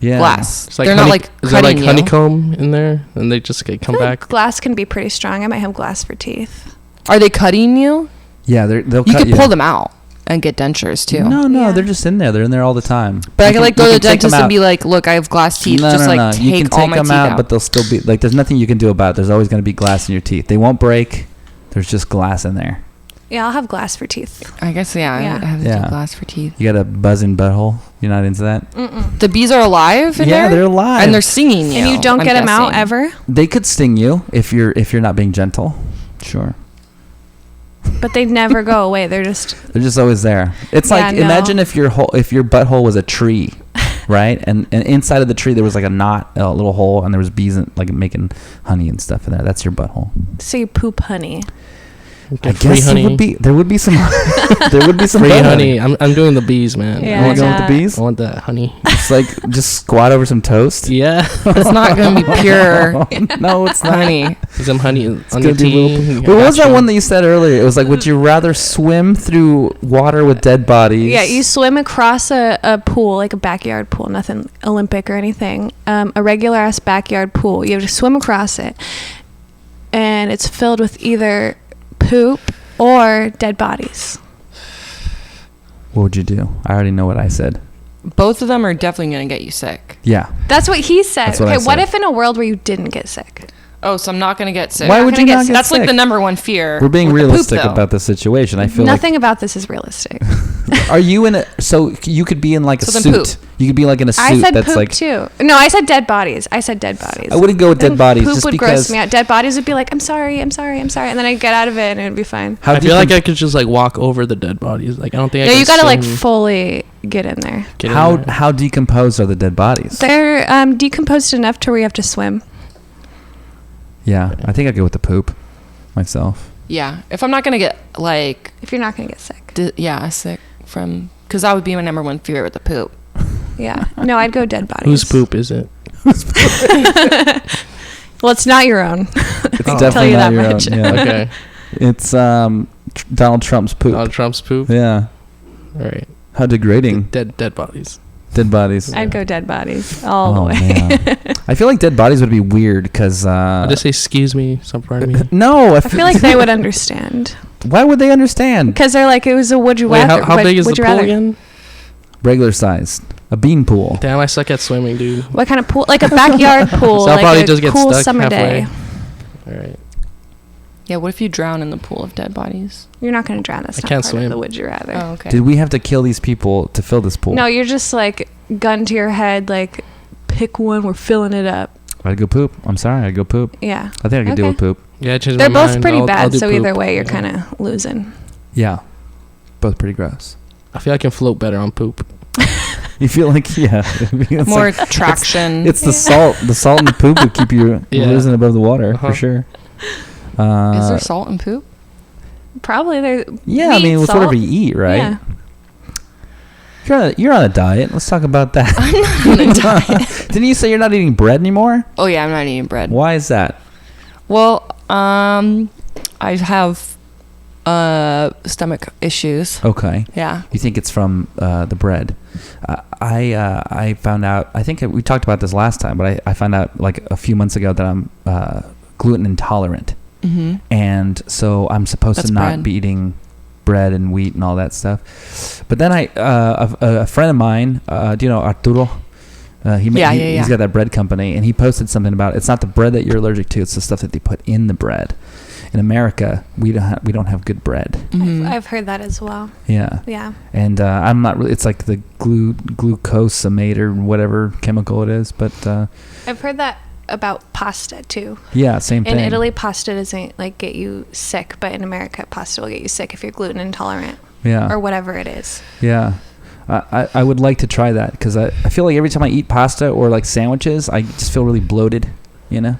Speaker 1: Yeah.
Speaker 4: glass.
Speaker 2: It's like
Speaker 4: They're not like
Speaker 2: is there
Speaker 4: cutting
Speaker 2: like
Speaker 4: you.
Speaker 2: honeycomb in there, and they just come back?
Speaker 5: Glass can be pretty strong. I might have glass for teeth.
Speaker 4: Are they cutting you?
Speaker 1: Yeah, they'll
Speaker 4: You
Speaker 1: cut
Speaker 4: could pull them out and get dentures too.
Speaker 1: No,
Speaker 5: Yeah.
Speaker 1: they're just in there. They're in there all the time.
Speaker 4: But I
Speaker 1: You
Speaker 4: could like go to
Speaker 1: you
Speaker 4: the
Speaker 1: can take them
Speaker 4: dentist and
Speaker 1: out.
Speaker 4: be like, "Look, I have glass teeth.
Speaker 1: No,
Speaker 4: just
Speaker 1: no,
Speaker 4: like
Speaker 1: no.
Speaker 4: take
Speaker 1: You can
Speaker 4: all
Speaker 1: take
Speaker 4: my
Speaker 1: them
Speaker 4: teeth
Speaker 1: out, but they'll still be like. There's nothing you can do about it. There's always going to be glass in your teeth. They won't break. There's just glass in there.
Speaker 5: Yeah, I'll have glass for teeth.
Speaker 4: I guess yeah.
Speaker 5: Yeah.
Speaker 4: I have to
Speaker 1: Yeah.
Speaker 4: do glass for teeth.
Speaker 1: You got a buzzing butthole. You're not into that?
Speaker 5: Mm-mm.
Speaker 4: The bees are alive in
Speaker 1: Yeah,
Speaker 4: there?
Speaker 1: they're alive.
Speaker 4: And they're singing you.
Speaker 5: And you don't
Speaker 4: I'm
Speaker 5: get them out
Speaker 4: guessing.
Speaker 5: ever,
Speaker 1: They could sting you if you're not being gentle. Sure.
Speaker 5: but they never go away. They're just
Speaker 1: They're just always there. It's
Speaker 5: Yeah,
Speaker 1: like
Speaker 5: no.
Speaker 1: imagine if your butthole was a tree, right? And inside of the tree there was like a little hole, and there was bees like making honey and stuff in there. That's your butthole.
Speaker 5: so you poop honey.
Speaker 1: I
Speaker 2: Free
Speaker 1: guess
Speaker 2: honey.
Speaker 1: there would be some there would be some
Speaker 2: Free
Speaker 1: butt
Speaker 2: honey. I'm doing the bees, man.
Speaker 5: Yeah,
Speaker 1: You want to go with
Speaker 5: nah.
Speaker 1: the bees?
Speaker 2: I want that honey.
Speaker 1: It's like just squat over some toast.
Speaker 2: Yeah.
Speaker 4: It's not going to be pure
Speaker 1: No, it's not.
Speaker 4: honey.
Speaker 2: Some honey
Speaker 1: It's
Speaker 2: on
Speaker 1: gonna
Speaker 2: your
Speaker 1: be
Speaker 2: tea.
Speaker 1: little. What was that one that you said earlier? It was like, would you rather swim through water with dead bodies?
Speaker 5: Yeah, you swim across a pool, like a backyard pool, nothing Olympic or anything. A regular ass backyard pool. You have to swim across it, and it's filled with either poop or dead bodies.
Speaker 1: What would you do? I already know what I said.
Speaker 4: Both of them are definitely going to get you sick.
Speaker 1: Yeah.
Speaker 5: That's what he said.
Speaker 1: That's what I
Speaker 5: Okay, what
Speaker 1: said.
Speaker 5: if in a world where you didn't get sick?
Speaker 4: Oh, so I'm not going to get sick.
Speaker 1: Why would you
Speaker 5: gonna
Speaker 1: not
Speaker 5: get
Speaker 1: get
Speaker 4: That's like
Speaker 1: sick?
Speaker 4: the number one fear.
Speaker 1: We're being
Speaker 4: with the poop,
Speaker 1: realistic
Speaker 4: though.
Speaker 1: about the situation. I feel
Speaker 5: Nothing about this is realistic.
Speaker 1: like. Are you in a? So you could be in like a
Speaker 4: So then
Speaker 1: suit.
Speaker 4: poop.
Speaker 1: You could be like in a suit
Speaker 5: I said
Speaker 1: that's
Speaker 5: poop
Speaker 1: like.
Speaker 5: too. No, I said dead bodies. I said dead bodies.
Speaker 1: I wouldn't go with
Speaker 5: Then
Speaker 1: dead bodies
Speaker 5: Poop
Speaker 1: just
Speaker 5: would
Speaker 1: because.
Speaker 5: gross me out. Dead bodies would be like, I'm sorry, and then I get out of it and it'd be fine.
Speaker 1: How
Speaker 2: I
Speaker 1: do you
Speaker 2: feel like
Speaker 1: com-
Speaker 2: I could just like walk over the dead bodies. Like I don't think I
Speaker 5: Yeah,
Speaker 2: can
Speaker 5: you gotta like
Speaker 2: swim,
Speaker 5: fully get in there.
Speaker 2: get in
Speaker 1: how
Speaker 2: there.
Speaker 1: how decomposed are the dead bodies?
Speaker 5: They're decomposed enough to where you have to swim.
Speaker 1: Yeah, I think I'd go with the poop myself.
Speaker 4: Yeah. If I'm not going to get like,
Speaker 5: If you're not gonna get sick.
Speaker 4: sick from, because that would be my number one fear with the poop.
Speaker 5: Yeah. No, I'd go dead bodies.
Speaker 2: Whose poop is it?
Speaker 5: Well, it's not your own.
Speaker 1: It's
Speaker 5: I'll
Speaker 1: definitely
Speaker 5: tell you
Speaker 1: not
Speaker 5: that
Speaker 1: your
Speaker 5: much.
Speaker 1: own. Yeah.
Speaker 2: Okay.
Speaker 1: It's Donald Trump's poop.
Speaker 2: Donald Trump's poop.
Speaker 1: Yeah.
Speaker 2: All right.
Speaker 1: How degrading.
Speaker 2: Dead bodies.
Speaker 1: Dead bodies.
Speaker 5: I'd go dead bodies all the
Speaker 1: Oh,
Speaker 5: way.
Speaker 1: man. I feel like dead bodies would be weird because.
Speaker 2: I'll just say, excuse me, some part of me.
Speaker 1: No,
Speaker 5: I feel like they would understand
Speaker 1: Why would they understand?
Speaker 5: because they're like, it was a would you
Speaker 2: Wait,
Speaker 5: rather.
Speaker 2: how big is the
Speaker 5: would you
Speaker 2: pool
Speaker 5: rather?
Speaker 2: again?
Speaker 1: Regular size, a bean pool.
Speaker 2: Damn, I suck at swimming, dude.
Speaker 5: What kind of pool? Like a backyard pool.
Speaker 2: So I'll
Speaker 5: like
Speaker 2: probably
Speaker 5: a
Speaker 2: just get
Speaker 5: cool
Speaker 2: stuck
Speaker 5: summer
Speaker 2: halfway.
Speaker 5: day.
Speaker 2: All right.
Speaker 4: Yeah. What if you drown in the pool of dead bodies?
Speaker 5: You're not gonna drown. That's
Speaker 2: I
Speaker 5: not
Speaker 2: can't
Speaker 5: part
Speaker 2: swim.
Speaker 5: of the would you rather.
Speaker 4: Oh, okay.
Speaker 1: Did we have to kill these people to fill this pool?
Speaker 5: No, you're just like gun to your head, like pick one. We're filling it up.
Speaker 1: I'd go poop. I'm sorry, I'd go poop.
Speaker 5: Yeah.
Speaker 1: I think I could deal
Speaker 5: Okay.
Speaker 1: with poop.
Speaker 2: Yeah, I changed
Speaker 5: They're
Speaker 2: my
Speaker 5: both
Speaker 2: mind.
Speaker 5: pretty
Speaker 2: I'll
Speaker 5: bad,
Speaker 2: do
Speaker 5: so
Speaker 2: poop.
Speaker 5: either way, you're
Speaker 2: Yeah.
Speaker 5: kind of losing.
Speaker 1: Yeah, both pretty gross.
Speaker 2: I feel I can float better on poop.
Speaker 1: You feel like, yeah. It's
Speaker 4: More
Speaker 1: like-
Speaker 4: traction.
Speaker 1: It's the salt. The salt and the poop would keep you
Speaker 2: Yeah.
Speaker 1: risen above the water,
Speaker 2: Uh-huh.
Speaker 1: for sure.
Speaker 4: Is there salt in poop?
Speaker 5: Probably there.
Speaker 1: Yeah, I mean, with whatever you eat, right?
Speaker 5: Yeah.
Speaker 1: You're on a diet. Let's talk about that.
Speaker 4: I'm not on a diet.
Speaker 1: Didn't you say you're not eating bread anymore?
Speaker 4: Oh yeah, I'm not eating bread.
Speaker 1: Why is that?
Speaker 4: Well, I have stomach issues.
Speaker 1: Okay.
Speaker 4: Yeah.
Speaker 1: You think it's from the bread? I found out. I think we talked about this last time, but I found out like a few months ago that I'm gluten intolerant, and so I'm supposed
Speaker 4: That's
Speaker 1: to not
Speaker 4: bread.
Speaker 1: be eating bread and wheat and all that stuff. But then a friend of mine, do you know Arturo? He's got that bread company, and he posted something about it's not the bread that you're allergic to; it's the stuff that they put in the bread. In America, we don't have good bread.
Speaker 5: I've heard that as well.
Speaker 1: Yeah.
Speaker 5: Yeah.
Speaker 1: And I'm not really. It's like the glucosamate or whatever chemical it is, but
Speaker 5: I've heard that about pasta too.
Speaker 1: yeah, same thing.
Speaker 5: In Italy, pasta doesn't like get you sick, but in America, pasta will get you sick if you're gluten intolerant
Speaker 1: Yeah.
Speaker 5: or whatever it is.
Speaker 1: Yeah. I would like to try that because I feel like every time I eat pasta or like sandwiches, I just feel really bloated, you know?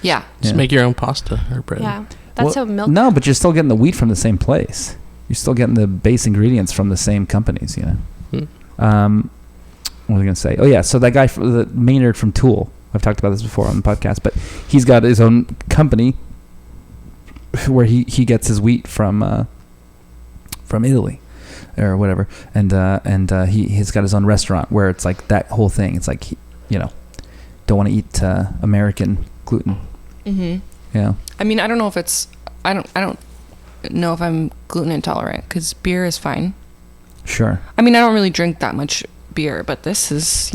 Speaker 4: Yeah.
Speaker 2: Just
Speaker 1: Yeah.
Speaker 2: make your own pasta or bread.
Speaker 5: Yeah. That's
Speaker 1: Well,
Speaker 5: how milk.
Speaker 1: No, but you're still getting the wheat from the same place. You're still getting the base ingredients from the same companies, you know? What was I going to say? Oh, yeah. So that guy, the Maynard from Tool, I've talked about this before on the podcast, but he's got his own company where he gets his wheat from Italy or whatever. And he's got his own restaurant where it's like that whole thing. It's like, don't want to eat American gluten. Yeah.
Speaker 4: I mean, I don't know if it's. I don't know if I'm gluten intolerant because beer is fine.
Speaker 1: Sure.
Speaker 4: I mean, I don't really drink that much beer, but this is,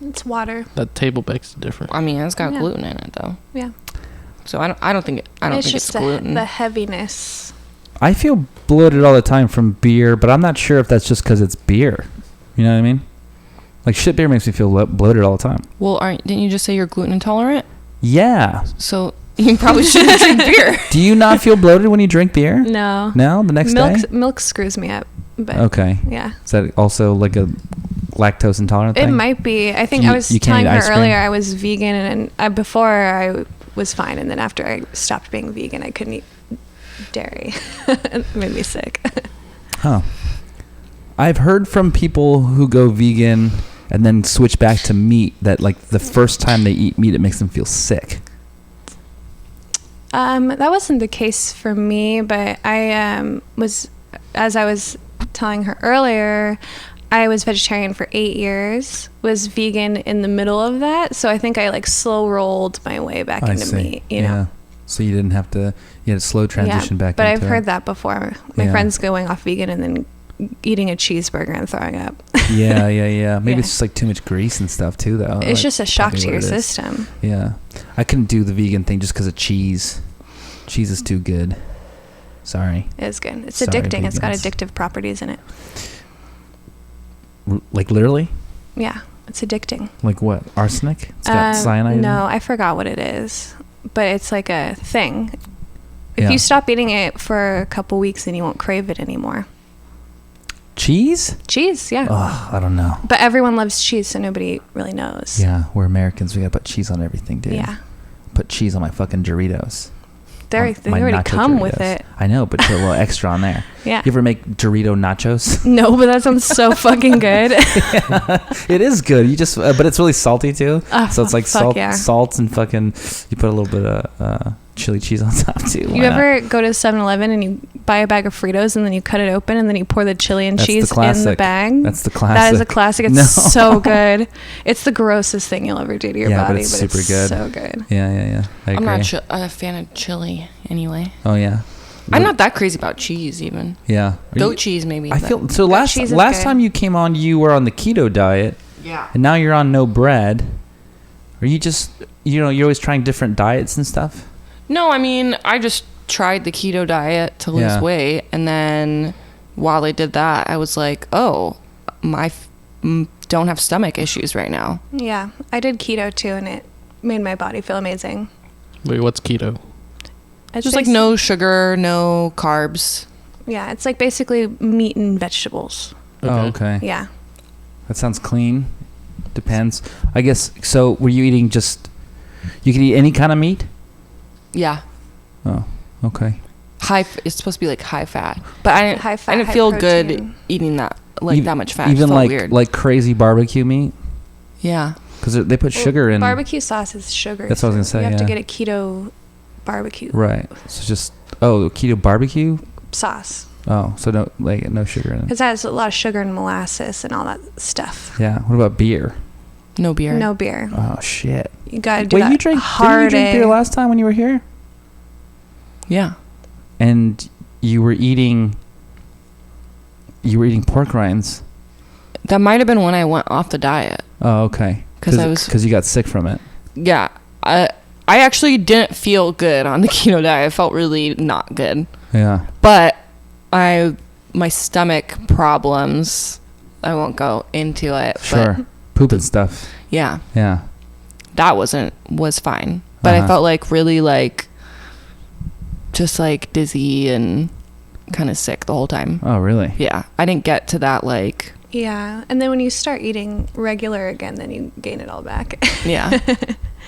Speaker 5: It's water.
Speaker 2: That table makes it different.
Speaker 4: I mean, it's got
Speaker 5: Yeah.
Speaker 4: gluten in it though.
Speaker 5: Yeah.
Speaker 4: So I don't think
Speaker 5: It's
Speaker 4: it's
Speaker 5: just
Speaker 4: gluten.
Speaker 5: the heaviness.
Speaker 1: I feel bloated all the time from beer, but I'm not sure if that's just because it's beer. You know what I mean? Like shit beer makes me feel bloated all the time.
Speaker 4: Well, didn't you just say you're gluten intolerant?
Speaker 1: Yeah.
Speaker 4: So you probably shouldn't drink beer.
Speaker 1: Do you not feel bloated when you drink beer?
Speaker 5: No.
Speaker 1: No? The next day?
Speaker 5: Milk screws me up. But
Speaker 1: Okay.
Speaker 5: yeah.
Speaker 1: Is that also like a lactose intolerant
Speaker 5: It
Speaker 1: thing?
Speaker 5: might be. I think
Speaker 1: You-
Speaker 5: I was
Speaker 1: you can't
Speaker 5: telling
Speaker 1: eat
Speaker 5: her
Speaker 1: ice cream?
Speaker 5: earlier I was vegan, and before I was fine, and then after I stopped being vegan, I couldn't eat dairy. It made me sick.
Speaker 1: Huh. I've heard from people who go vegan and then switch back to meat that like the first time they eat meat, it makes them feel sick.
Speaker 5: That wasn't the case for me, but I was, as I was telling her earlier, I was vegetarian for 8 years, was vegan in the middle of that, so I think I like slow rolled my way back
Speaker 1: I
Speaker 5: into
Speaker 1: see.
Speaker 5: meat, you know.
Speaker 1: So you didn't have to, you had a slow transition back
Speaker 5: but
Speaker 1: into
Speaker 5: I've heard
Speaker 1: it.
Speaker 5: that before. My
Speaker 1: Yeah.
Speaker 5: friends going off vegan and then eating a cheeseburger and throwing up.
Speaker 1: Yeah. Maybe
Speaker 5: Yeah.
Speaker 1: it's just like too much grease and stuff too, though.
Speaker 5: It's
Speaker 1: Like,
Speaker 5: just a shock
Speaker 1: probably
Speaker 5: to
Speaker 1: what
Speaker 5: your
Speaker 1: it is.
Speaker 5: system.
Speaker 1: Yeah. I couldn't do the vegan thing just because of cheese. Cheese is too good. Sorry.
Speaker 5: It's good. It's
Speaker 1: Sorry,
Speaker 5: addicting. It's got
Speaker 1: vegans.
Speaker 5: addictive properties in it.
Speaker 1: Like literally?
Speaker 5: Yeah, it's addicting.
Speaker 1: Like what? Arsenic? It's got cyanide in
Speaker 5: No,
Speaker 1: it?
Speaker 5: I forgot what it is, but it's like a thing. If
Speaker 1: Yeah.
Speaker 5: you stop eating it for a couple weeks, then you won't crave it anymore.
Speaker 1: Cheese?
Speaker 5: Cheese, yeah.
Speaker 1: Oh, I don't know.
Speaker 5: But everyone loves cheese, so nobody really knows.
Speaker 1: Yeah, we're Americans. We gotta put cheese on everything, dude.
Speaker 5: Yeah.
Speaker 1: Put cheese on my fucking Doritos.
Speaker 5: They
Speaker 1: My
Speaker 5: already
Speaker 1: nacho
Speaker 5: come with
Speaker 1: Doritos.
Speaker 5: it.
Speaker 1: I know, but put a little extra on there.
Speaker 5: Yeah.
Speaker 1: You ever make Dorito nachos?
Speaker 5: No, but that sounds so fucking good.
Speaker 1: It is good. You just, but it's really salty too.
Speaker 5: Oh,
Speaker 1: So it's like
Speaker 5: fuck yeah.
Speaker 1: salts and fucking. You put a little bit of chili cheese on top too. Why
Speaker 5: You
Speaker 1: not?
Speaker 5: ever go to 7-Eleven and you buy a bag of Fritos and then you cut it open and then you pour the chili and
Speaker 1: That's the
Speaker 5: cheese in the
Speaker 1: classic.
Speaker 5: bag?
Speaker 1: That's the classic.
Speaker 5: That is a classic. It's
Speaker 1: No.
Speaker 5: so good. It's the grossest thing you'll ever do to your
Speaker 1: Yeah, but
Speaker 5: body,
Speaker 1: it's
Speaker 5: but
Speaker 1: super
Speaker 5: it's
Speaker 1: good.
Speaker 5: so good.
Speaker 1: Yeah. I
Speaker 4: I'm
Speaker 1: agree.
Speaker 4: not a fan of chili anyway.
Speaker 1: Oh yeah.
Speaker 4: I'm not that crazy about cheese even.
Speaker 1: Yeah. Are
Speaker 4: Goat
Speaker 1: you-
Speaker 4: cheese maybe.
Speaker 1: I
Speaker 4: but-
Speaker 1: feel so. Last
Speaker 5: cheese is
Speaker 1: last
Speaker 5: good.
Speaker 1: time you came on, you were on the keto diet,
Speaker 4: Yeah.
Speaker 1: and now you're on no bread. Are you just you're always trying different diets and stuff?
Speaker 4: No, I mean, I just tried the keto diet to lose
Speaker 1: Yeah.
Speaker 4: weight, and then while I did that, I was like, oh, don't have stomach issues right now.
Speaker 5: Yeah, I did keto too, and it made my body feel amazing.
Speaker 2: Wait, what's keto?
Speaker 5: It's
Speaker 4: Just like no sugar, no carbs.
Speaker 5: Yeah, it's like basically meat and vegetables.
Speaker 1: Oh, okay.
Speaker 5: Yeah.
Speaker 1: That sounds clean. Depends. I guess, so were you eating just... You can eat any kind of meat?
Speaker 4: Yeah.
Speaker 1: Oh, okay.
Speaker 4: It's supposed to be like high fat, but I didn't.
Speaker 5: High fat,
Speaker 4: I didn't
Speaker 5: high
Speaker 4: feel
Speaker 5: protein.
Speaker 4: good eating that that much fat. It
Speaker 1: Even
Speaker 4: felt
Speaker 1: like
Speaker 4: weird.
Speaker 1: like crazy barbecue meat?
Speaker 4: Yeah.
Speaker 1: Because they put sugar in.
Speaker 5: Barbecue sauce is sugar.
Speaker 1: That's what I was
Speaker 5: so
Speaker 1: gonna say,
Speaker 5: You have to
Speaker 1: yeah.
Speaker 5: get a keto barbecue
Speaker 1: Right. So just... Oh, keto barbecue?
Speaker 5: sauce.
Speaker 1: Oh, so no sugar in it.
Speaker 5: Because it has a lot of sugar and molasses and all that stuff.
Speaker 1: Yeah. What about beer?
Speaker 4: No beer.
Speaker 5: No beer.
Speaker 1: Oh, shit.
Speaker 5: You gotta do
Speaker 1: Wait,
Speaker 5: that
Speaker 1: you didn't you
Speaker 5: hard
Speaker 1: drink beer last time when you were here?
Speaker 4: Yeah.
Speaker 1: And you were eating pork rinds.
Speaker 4: That might have been when I went off the diet.
Speaker 1: Oh, okay. 'Cause you got sick from it.
Speaker 4: Yeah. I actually didn't feel good on the keto diet. I felt really not good.
Speaker 1: Yeah.
Speaker 4: But my stomach problems, I won't go into it.
Speaker 1: Sure.
Speaker 4: But
Speaker 1: Poop and stuff.
Speaker 4: yeah.
Speaker 1: Yeah.
Speaker 4: That was fine. But I felt like really like just like dizzy and kind of sick the whole time.
Speaker 1: Oh, really?
Speaker 4: Yeah. I didn't get to that like,
Speaker 5: Yeah. And then when you start eating regular again, then you gain it all back.
Speaker 4: yeah.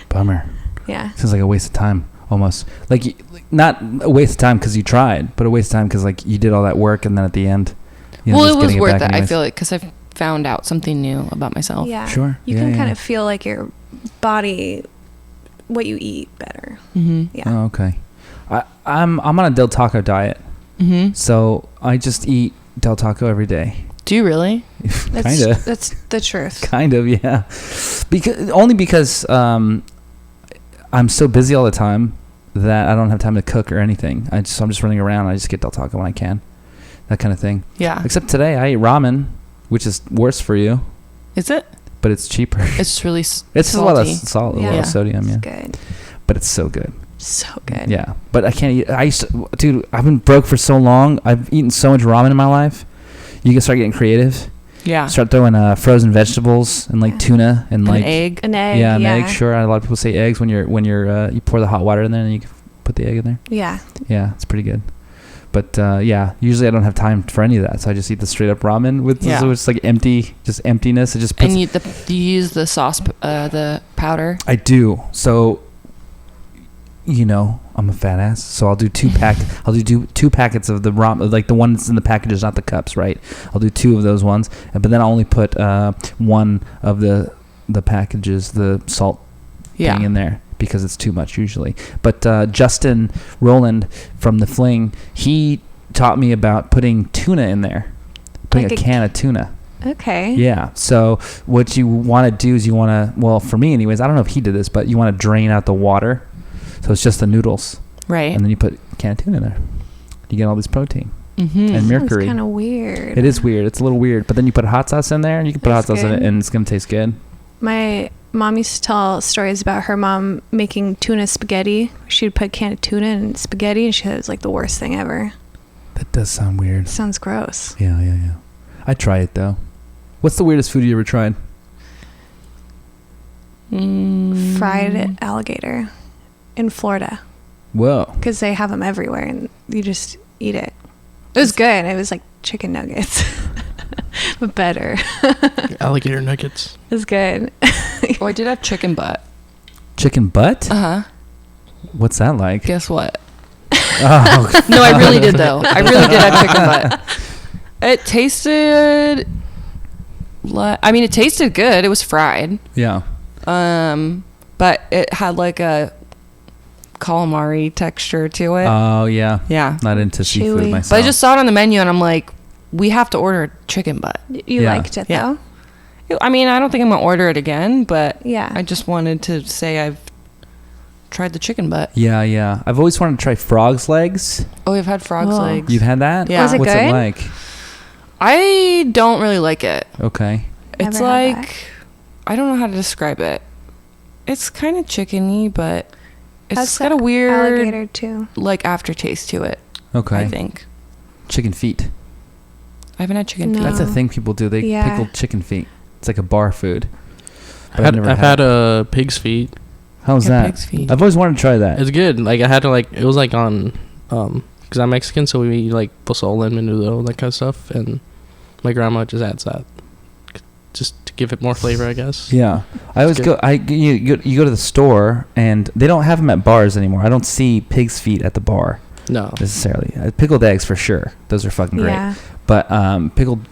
Speaker 1: Bummer.
Speaker 5: Yeah.
Speaker 1: Sounds like a waste of time almost. Like not a waste of time because you tried, but a waste of time because like you did all that work and then at the end.
Speaker 4: Well,
Speaker 1: just
Speaker 4: it was
Speaker 1: getting
Speaker 4: worth
Speaker 1: back
Speaker 4: it. I
Speaker 1: anyways.
Speaker 4: feel like because I found out something new about myself.
Speaker 5: Yeah.
Speaker 1: Sure.
Speaker 5: You
Speaker 1: Yeah,
Speaker 5: can
Speaker 1: yeah.
Speaker 5: kind of feel like your body, what you eat better.
Speaker 4: Mm-hmm.
Speaker 5: Yeah.
Speaker 1: Oh, okay. I'm on a Del Taco diet,
Speaker 4: Mm-hmm.
Speaker 1: so I just eat Del Taco every day.
Speaker 4: Do you really?
Speaker 5: That's,
Speaker 1: Kind of.
Speaker 5: that's the truth.
Speaker 1: Kind of, yeah. Because I'm so busy all the time that I don't have time to cook or anything. I'm just running around. I just get Del Taco when I can, that kind of thing.
Speaker 4: Yeah.
Speaker 1: Except today I ate ramen, which is worse for you,
Speaker 4: Is it?
Speaker 1: but it's cheaper.
Speaker 4: It's really
Speaker 1: It's
Speaker 4: salty.
Speaker 1: a lot of salt, a lot
Speaker 5: Yeah.
Speaker 1: of sodium,
Speaker 5: It's
Speaker 1: yeah.
Speaker 5: good.
Speaker 1: But it's so good.
Speaker 5: So good.
Speaker 1: Yeah, but I can't eat. Dude, I've been broke for so long. I've eaten so much ramen in my life. You can start getting creative.
Speaker 4: Yeah.
Speaker 1: Start throwing frozen vegetables and like
Speaker 5: Yeah.
Speaker 1: tuna and like
Speaker 4: An egg.
Speaker 5: An egg.
Speaker 1: yeah, an
Speaker 5: yeah.
Speaker 1: egg. Sure, a lot of people say eggs when you pour the hot water in there and you put the egg in there.
Speaker 5: Yeah.
Speaker 1: Yeah, it's pretty good. But yeah, usually I don't have time for any of that, so I just eat the straight up ramen with
Speaker 4: Yeah.
Speaker 1: so it's like just emptiness. It just puts.
Speaker 4: And you use the sauce, the powder.
Speaker 1: I do. So, I'm a fat ass, so I'll do two packets of the ramen, like the one that's in the packages, not the cups, right? I'll do 2 of those ones, but then I'll only put one of the packages, the salt
Speaker 4: Yeah.
Speaker 1: thing in there because it's too much usually. But Justin Rowland from The Fling, he taught me about putting tuna in there, putting
Speaker 5: Like
Speaker 1: a can of tuna.
Speaker 5: Okay.
Speaker 1: Yeah. So what you want to do is well, for me anyways, I don't know if he did this, but you want to drain out the water. So it's just the noodles.
Speaker 4: Right.
Speaker 1: And then you put a can of tuna in there. You get all this protein
Speaker 4: Mm-hmm.
Speaker 1: and mercury.
Speaker 5: It's kind of weird.
Speaker 1: It is weird. It's a little weird. But then you put hot sauce in there and you can put
Speaker 5: That's
Speaker 1: hot sauce in it
Speaker 5: good.
Speaker 1: and it's going to taste good.
Speaker 5: My mom used to tell stories about her mom making tuna spaghetti. She would put a can of tuna in spaghetti and she said it was like the worst thing ever.
Speaker 1: That does sound weird.
Speaker 5: Sounds gross.
Speaker 1: Yeah. I'd try it though. What's the weirdest food you ever tried?
Speaker 5: Fried alligator in Florida
Speaker 1: Whoa.
Speaker 5: because they have them everywhere and you just eat it. It was good. It was like chicken nuggets, but better.
Speaker 2: Alligator nuggets.
Speaker 5: It was good.
Speaker 4: Oh, I did have chicken butt.
Speaker 1: Chicken butt?
Speaker 4: Uh huh.
Speaker 1: What's that like?
Speaker 4: Guess what?
Speaker 1: Oh,
Speaker 4: No, I really did though. I really did have chicken butt. It tasted. It tasted good. It was fried.
Speaker 1: yeah.
Speaker 4: But it had like a calamari texture to it.
Speaker 1: Oh, yeah.
Speaker 4: Yeah.
Speaker 1: Not into seafood
Speaker 5: Chewy.
Speaker 1: myself.
Speaker 4: But I just saw it on the menu and I'm like, we have to order chicken butt.
Speaker 5: You
Speaker 1: Yeah.
Speaker 5: liked it
Speaker 4: Yeah.
Speaker 5: though?
Speaker 4: I mean, I don't think I'm gonna order it again, but
Speaker 5: Yeah.
Speaker 4: I just wanted to say I've tried the chicken butt.
Speaker 1: Yeah. I've always wanted to try frog's legs.
Speaker 4: Oh, we've had frog's
Speaker 5: Whoa.
Speaker 4: legs.
Speaker 1: You've had that?
Speaker 4: Yeah. Was
Speaker 5: it
Speaker 1: What's
Speaker 5: good?
Speaker 1: it like?
Speaker 4: I don't really like it.
Speaker 1: Okay.
Speaker 4: It's
Speaker 5: Never had
Speaker 4: like I don't know how to describe it. It's kind of chickeny, but it's
Speaker 5: That's
Speaker 4: got a weird
Speaker 5: alligator too.
Speaker 4: like aftertaste to it.
Speaker 1: Okay.
Speaker 4: I think
Speaker 1: Chicken feet.
Speaker 4: I haven't had chicken
Speaker 5: No.
Speaker 4: feet.
Speaker 1: That's a thing people do. They
Speaker 5: Yeah.
Speaker 1: pickle chicken feet. It's like a bar food. But
Speaker 2: I've had a pig's feet.
Speaker 1: How's
Speaker 4: Yeah,
Speaker 1: that?
Speaker 4: pig's feet.
Speaker 1: I've always wanted to try that.
Speaker 2: It's good. Like I had to it was like on because I'm Mexican, so we eat like pozole and menudo, that kind of stuff, and my grandma just adds that. just to give it more flavor, I guess.
Speaker 1: Yeah, I always
Speaker 2: good.
Speaker 1: you go to the store and they don't have them at bars anymore. I don't see pig's feet at the bar
Speaker 2: No.
Speaker 1: necessarily. Pickled eggs for sure. Those are fucking great.
Speaker 5: Yeah.
Speaker 1: But pickled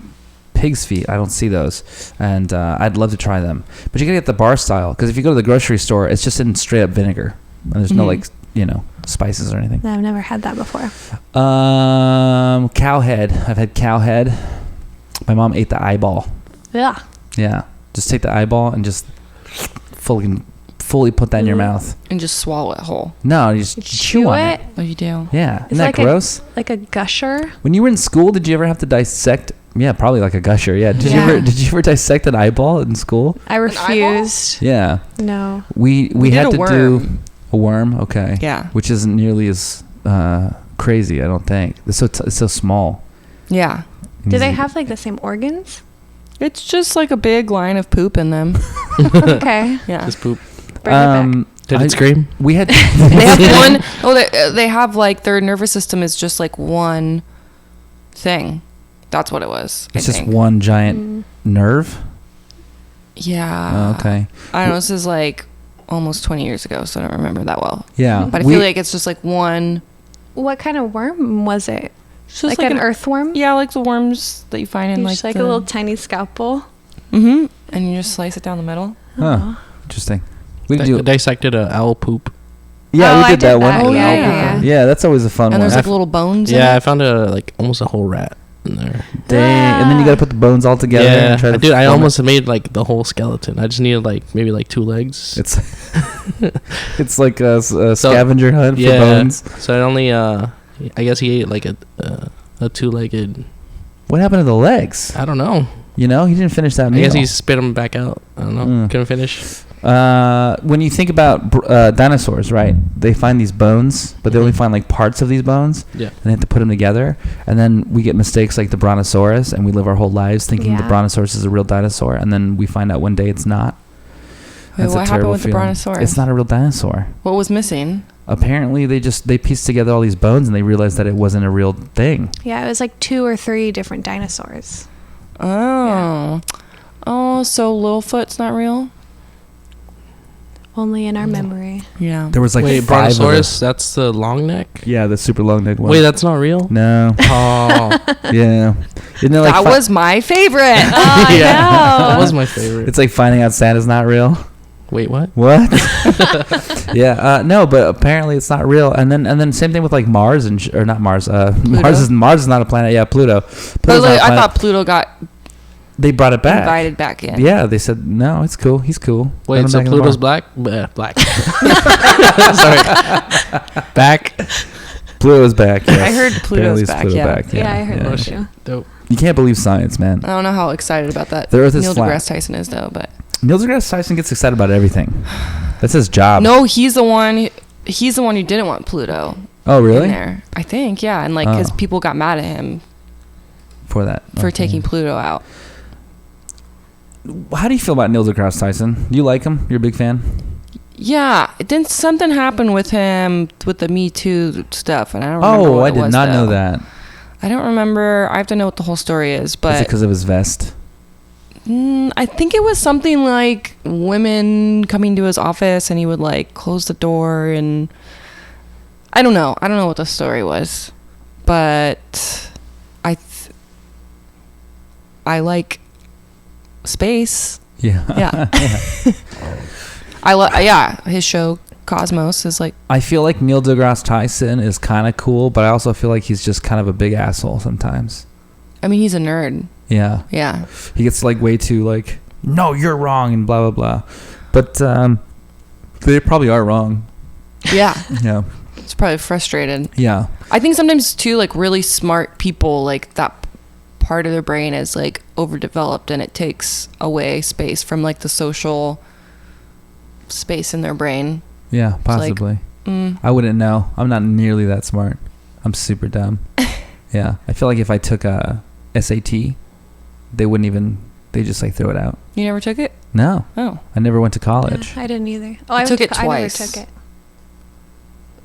Speaker 1: pig's feet, I don't see those, and I'd love to try them. But you gotta get the bar style, because if you go to the grocery store, it's just in straight up vinegar, and there's no like spices or anything.
Speaker 5: I've never had that before.
Speaker 1: Cowhead. I've had cowhead. My mom ate the eyeball.
Speaker 5: Yeah.
Speaker 1: Yeah, just take the eyeball and just fully put that in your mouth.
Speaker 4: And just swallow it whole.
Speaker 1: No, you just chew on it.
Speaker 4: Oh, you do?
Speaker 1: Yeah,
Speaker 5: It's
Speaker 1: isn't that
Speaker 5: like
Speaker 1: gross?
Speaker 5: Like a gusher.
Speaker 1: When you were in school, did you ever have to dissect? Yeah, probably like a gusher. Yeah. Did
Speaker 4: Yeah.
Speaker 1: you ever dissect an eyeball in school?
Speaker 5: I refused.
Speaker 1: Yeah.
Speaker 5: No.
Speaker 1: We
Speaker 4: did
Speaker 1: had
Speaker 4: a
Speaker 1: to do
Speaker 4: worm.
Speaker 1: a worm. Okay.
Speaker 4: Yeah.
Speaker 1: Which isn't nearly as crazy, I don't think. It's so small.
Speaker 4: Yeah.
Speaker 5: Do they have like the same organs?
Speaker 4: It's just like a big line of poop in them.
Speaker 5: Okay.
Speaker 4: Yeah.
Speaker 2: Just poop.
Speaker 5: Bring it back.
Speaker 2: Did it scream?
Speaker 1: We had.
Speaker 4: They have one. Oh, they have like their nervous system is just like one thing. That's what it was.
Speaker 1: It's
Speaker 4: I
Speaker 1: just
Speaker 4: think.
Speaker 1: one giant nerve.
Speaker 4: Yeah.
Speaker 1: Oh, okay.
Speaker 4: I don't know. This is like almost 20 years ago, so I don't remember that well.
Speaker 1: Yeah.
Speaker 4: But I feel like it's just like one.
Speaker 5: What kind of worm was it?
Speaker 4: It's just
Speaker 5: Like an earthworm?
Speaker 4: Yeah, like the worms that you find in
Speaker 5: Just like
Speaker 4: the,
Speaker 5: a little tiny scalpel.
Speaker 4: Mm-hmm. And you just slice it down the middle.
Speaker 1: Huh. Interesting. We
Speaker 2: Di-
Speaker 1: do.
Speaker 2: dissected a owl poop.
Speaker 1: Yeah,
Speaker 5: Oh,
Speaker 1: we
Speaker 5: I
Speaker 1: did
Speaker 5: did
Speaker 1: that one.
Speaker 5: that.
Speaker 4: Oh,
Speaker 5: yeah,
Speaker 4: yeah.
Speaker 5: yeah.
Speaker 1: Yeah, that's always a fun
Speaker 4: And
Speaker 1: one.
Speaker 4: there's like little bones.
Speaker 2: Yeah, I
Speaker 4: In it.
Speaker 2: found almost a whole rat in there.
Speaker 1: Dang. And then you got to put the bones all together.
Speaker 2: Yeah,
Speaker 1: And try to
Speaker 2: dude, I
Speaker 1: form it.
Speaker 2: almost made like the whole skeleton. I just needed like maybe like 2 legs.
Speaker 1: It's it's like a scavenger hunt for
Speaker 2: yeah.
Speaker 1: bones.
Speaker 2: So I only I guess he ate like a 2-legged.
Speaker 1: What happened to the legs?
Speaker 2: I don't know.
Speaker 1: You know, he didn't finish that
Speaker 2: I
Speaker 1: meal.
Speaker 2: guess he spit them back out. I don't know.
Speaker 1: Mm.
Speaker 2: Couldn't finish.
Speaker 1: When you think about dinosaurs, right? They find these bones, but they only find like parts of these bones,
Speaker 2: Yeah.
Speaker 1: and they have to put them together. And then we get mistakes like the brontosaurus, and we live our whole lives thinking the
Speaker 5: Yeah.
Speaker 1: brontosaurus is a real dinosaur, and then we find out one day it's not.
Speaker 4: Wait,
Speaker 1: That's a
Speaker 4: what happened
Speaker 1: terrible
Speaker 4: with the
Speaker 1: feeling.
Speaker 4: brontosaurus?
Speaker 1: It's not a real dinosaur.
Speaker 4: What was missing?
Speaker 1: Apparently, they pieced together all these bones, and they realized that it wasn't a real thing.
Speaker 5: Yeah, it was like 2 or 3 different dinosaurs.
Speaker 4: Oh. Oh, so Littlefoot's not real?
Speaker 5: Only in our memory.
Speaker 4: Yeah.
Speaker 1: There was like
Speaker 2: Wait,
Speaker 1: 5 of
Speaker 2: brontosaurus?
Speaker 1: us.
Speaker 2: That's the long neck?
Speaker 1: Yeah, the super long neck one.
Speaker 2: Wait, that's not real?
Speaker 1: No.
Speaker 2: Oh.
Speaker 1: Yeah. Isn't it like
Speaker 4: That was my favorite. Oh, I
Speaker 2: Yeah.
Speaker 4: know.
Speaker 2: That was my favorite.
Speaker 1: It's like finding out Santa's not real.
Speaker 2: Wait, what?
Speaker 1: What? Yeah, no, but apparently it's not real. And then same thing with like Mars or not Mars. Mars is not a planet. Yeah, Pluto.
Speaker 4: But
Speaker 1: Pluto's not a
Speaker 4: like, I
Speaker 1: planet.
Speaker 4: thought Pluto got
Speaker 1: They brought it back.
Speaker 4: invited back in.
Speaker 1: Yeah, they said no, it's cool. He's cool. Let
Speaker 2: Wait,
Speaker 1: him
Speaker 2: so
Speaker 1: back in the
Speaker 2: Pluto's
Speaker 1: bar.
Speaker 2: black? Sorry. Back?
Speaker 1: Pluto's back. Yes.
Speaker 4: I heard Pluto's
Speaker 1: Apparently it's
Speaker 4: back,
Speaker 1: Pluto
Speaker 4: yeah.
Speaker 1: back.
Speaker 5: Yeah, I heard
Speaker 2: Oh,
Speaker 5: that
Speaker 2: shit.
Speaker 5: too.
Speaker 2: Dope.
Speaker 1: You can't believe science, man.
Speaker 4: I don't know how excited about that
Speaker 1: The Earth is
Speaker 4: Neil
Speaker 1: flat.
Speaker 4: deGrasse Tyson is though, but
Speaker 1: Neil deGrasse Tyson gets excited about everything. That's his job.
Speaker 4: no, he's the one. He's the one who didn't want Pluto
Speaker 1: Oh, really?
Speaker 4: in there. I think, yeah, and like because
Speaker 1: Oh.
Speaker 4: people got mad at him
Speaker 1: For that.
Speaker 4: for
Speaker 1: Okay.
Speaker 4: taking Pluto out.
Speaker 1: How do you feel about Neil deGrasse Tyson? Do you like him? You're a big fan?
Speaker 4: Yeah, didn't something happen with him with the Me Too stuff? And I don't remember
Speaker 1: Oh,
Speaker 4: what
Speaker 1: I
Speaker 4: it
Speaker 1: did
Speaker 4: was,
Speaker 1: not know
Speaker 4: though.
Speaker 1: that.
Speaker 4: I don't remember. I have to know what the whole story is,
Speaker 1: Is it
Speaker 4: but
Speaker 1: because of his vest?
Speaker 4: I think it was something like women coming to his office and he would like close the door, and I don't know. I don't know what the story was, but I like space.
Speaker 1: Yeah.
Speaker 4: Yeah. His show Cosmos is like,
Speaker 1: I feel like Neil deGrasse Tyson is kind of cool, but I also feel like he's just kind of a big asshole sometimes.
Speaker 4: I mean, he's a nerd.
Speaker 1: Yeah.
Speaker 4: Yeah.
Speaker 1: He gets like way too like, no, you're wrong and blah, blah, blah. But they probably are wrong.
Speaker 4: Yeah.
Speaker 1: Yeah.
Speaker 4: It's probably frustrated.
Speaker 1: Yeah.
Speaker 4: I think sometimes too, like really smart people, like that part of their brain is like overdeveloped and it takes away space from like the social space in their brain.
Speaker 1: Yeah,
Speaker 4: like,
Speaker 1: possibly. I wouldn't know. I'm not nearly that smart. I'm super dumb. Yeah. I feel like if I took a SAT, they just like throw it out.
Speaker 4: You never took it?
Speaker 1: No.
Speaker 4: Oh.
Speaker 1: I never went to college.
Speaker 5: I didn't either. Oh,
Speaker 4: I took it
Speaker 5: I never
Speaker 4: twice.
Speaker 5: took it.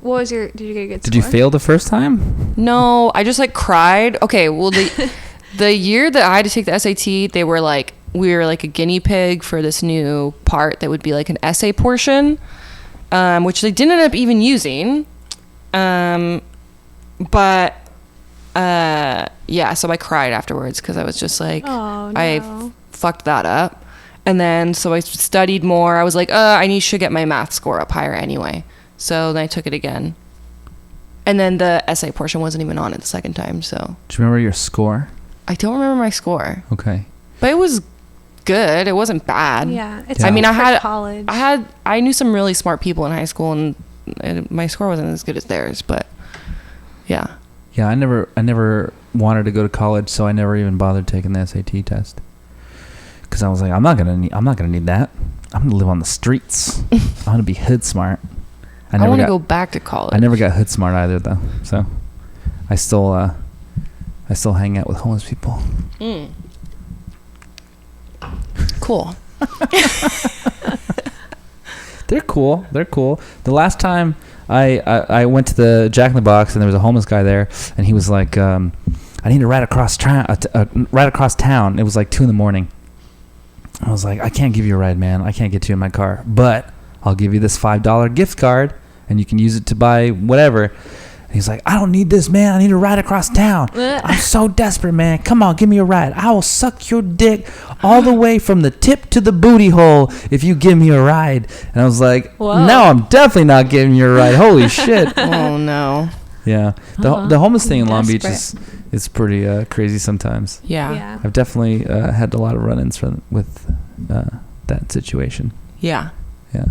Speaker 5: What was your? Did you get a good
Speaker 1: Did you
Speaker 5: score?
Speaker 1: fail the first time?
Speaker 4: No, I just like cried. Okay, well the year that I had to take the SAT, they were like we were like a guinea pig for this new part that would be like an essay portion, which they didn't end up even using. But yeah, so I cried afterwards because I was just like,
Speaker 5: Oh, no.
Speaker 4: I fucked that up. And then so I studied more. I was like, I should get my math score up higher anyway. So then I took it again. And then the essay portion wasn't even on it the second time. So
Speaker 1: Do you remember your score?
Speaker 4: I don't remember my score,
Speaker 1: Okay.
Speaker 4: but it was good. It wasn't bad.
Speaker 5: Yeah, it's
Speaker 1: I mean,
Speaker 5: good
Speaker 4: I
Speaker 5: for college.
Speaker 4: I knew some really smart people in high school, and my score wasn't as good as theirs. But yeah,
Speaker 1: Yeah, I never wanted to go to college, so I never even bothered taking the SAT test. Because I was like, I'm not gonna need that. I'm gonna live on the streets. I'm gonna be hood smart.
Speaker 4: I want to go back to college.
Speaker 1: I never got hood smart either, though. So I still hang out with homeless people.
Speaker 4: Cool.
Speaker 1: They're cool. The last time I went to the Jack in the Box and there was a homeless guy there, and he was like, I need to ride across town. It was like 2 a.m. I was like, I can't give you a ride, man. I can't get you in my car, but I'll give you this $5 gift card and you can use it to buy whatever. And he's like, I don't need this, man. I need to ride across town. I'm so desperate, man. Come on, give me a ride. I will suck your dick all the way from the tip to the booty hole if you give me a ride. And I was like,
Speaker 5: Whoa.
Speaker 1: no, I'm definitely not giving you a ride. Holy shit.
Speaker 4: Oh no.
Speaker 1: Yeah. The homeless thing in Long Beach
Speaker 5: Desperate.
Speaker 1: is pretty crazy sometimes.
Speaker 4: Yeah.
Speaker 5: Yeah.
Speaker 1: I've definitely had a lot of run-ins with that situation.
Speaker 4: Yeah.
Speaker 1: Yeah.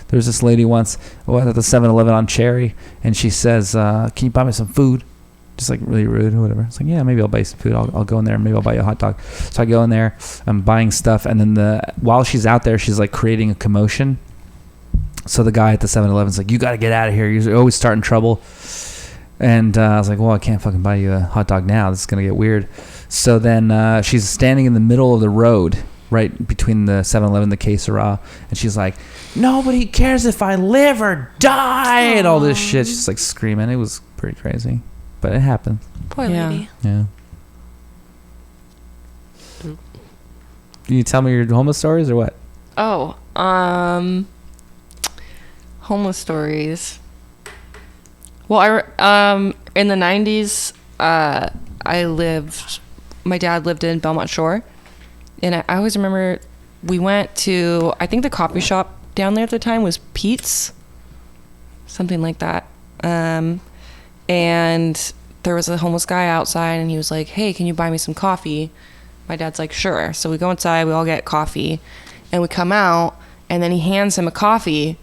Speaker 1: There was this lady once at the 7-Eleven on Cherry, and she says, can you buy me some food? Just like really rude or whatever. It's like, yeah, maybe I'll buy you some food. I'll go in there and maybe I'll buy you a hot dog. So I go in there, I'm buying stuff, and then while she's out there, she's like creating a commotion. So the guy at the 7-Eleven's like, you got to get out of here. You're always starting trouble. And I was like, well, I can't fucking buy you a hot dog now. This is going to get weird. So then she's standing in the middle of the road, right between the 7-Eleven and the Que Sera, and she's like, nobody cares if I live or die, and all this shit. She's like screaming. It was pretty crazy, but it happened.
Speaker 5: Poor
Speaker 4: Yeah.
Speaker 5: lady.
Speaker 1: Yeah. Can you tell me your homeless stories or what?
Speaker 4: Oh, homeless stories. Well, in the 90s, my dad lived in Belmont Shore, and I always remember we went to, I think the coffee shop down there at the time was Pete's, something like that. And there was a homeless guy outside, and he was like, hey, can you buy me some coffee? My dad's like, sure. So we go inside, we all get coffee, and we come out, and then he hands him a coffee,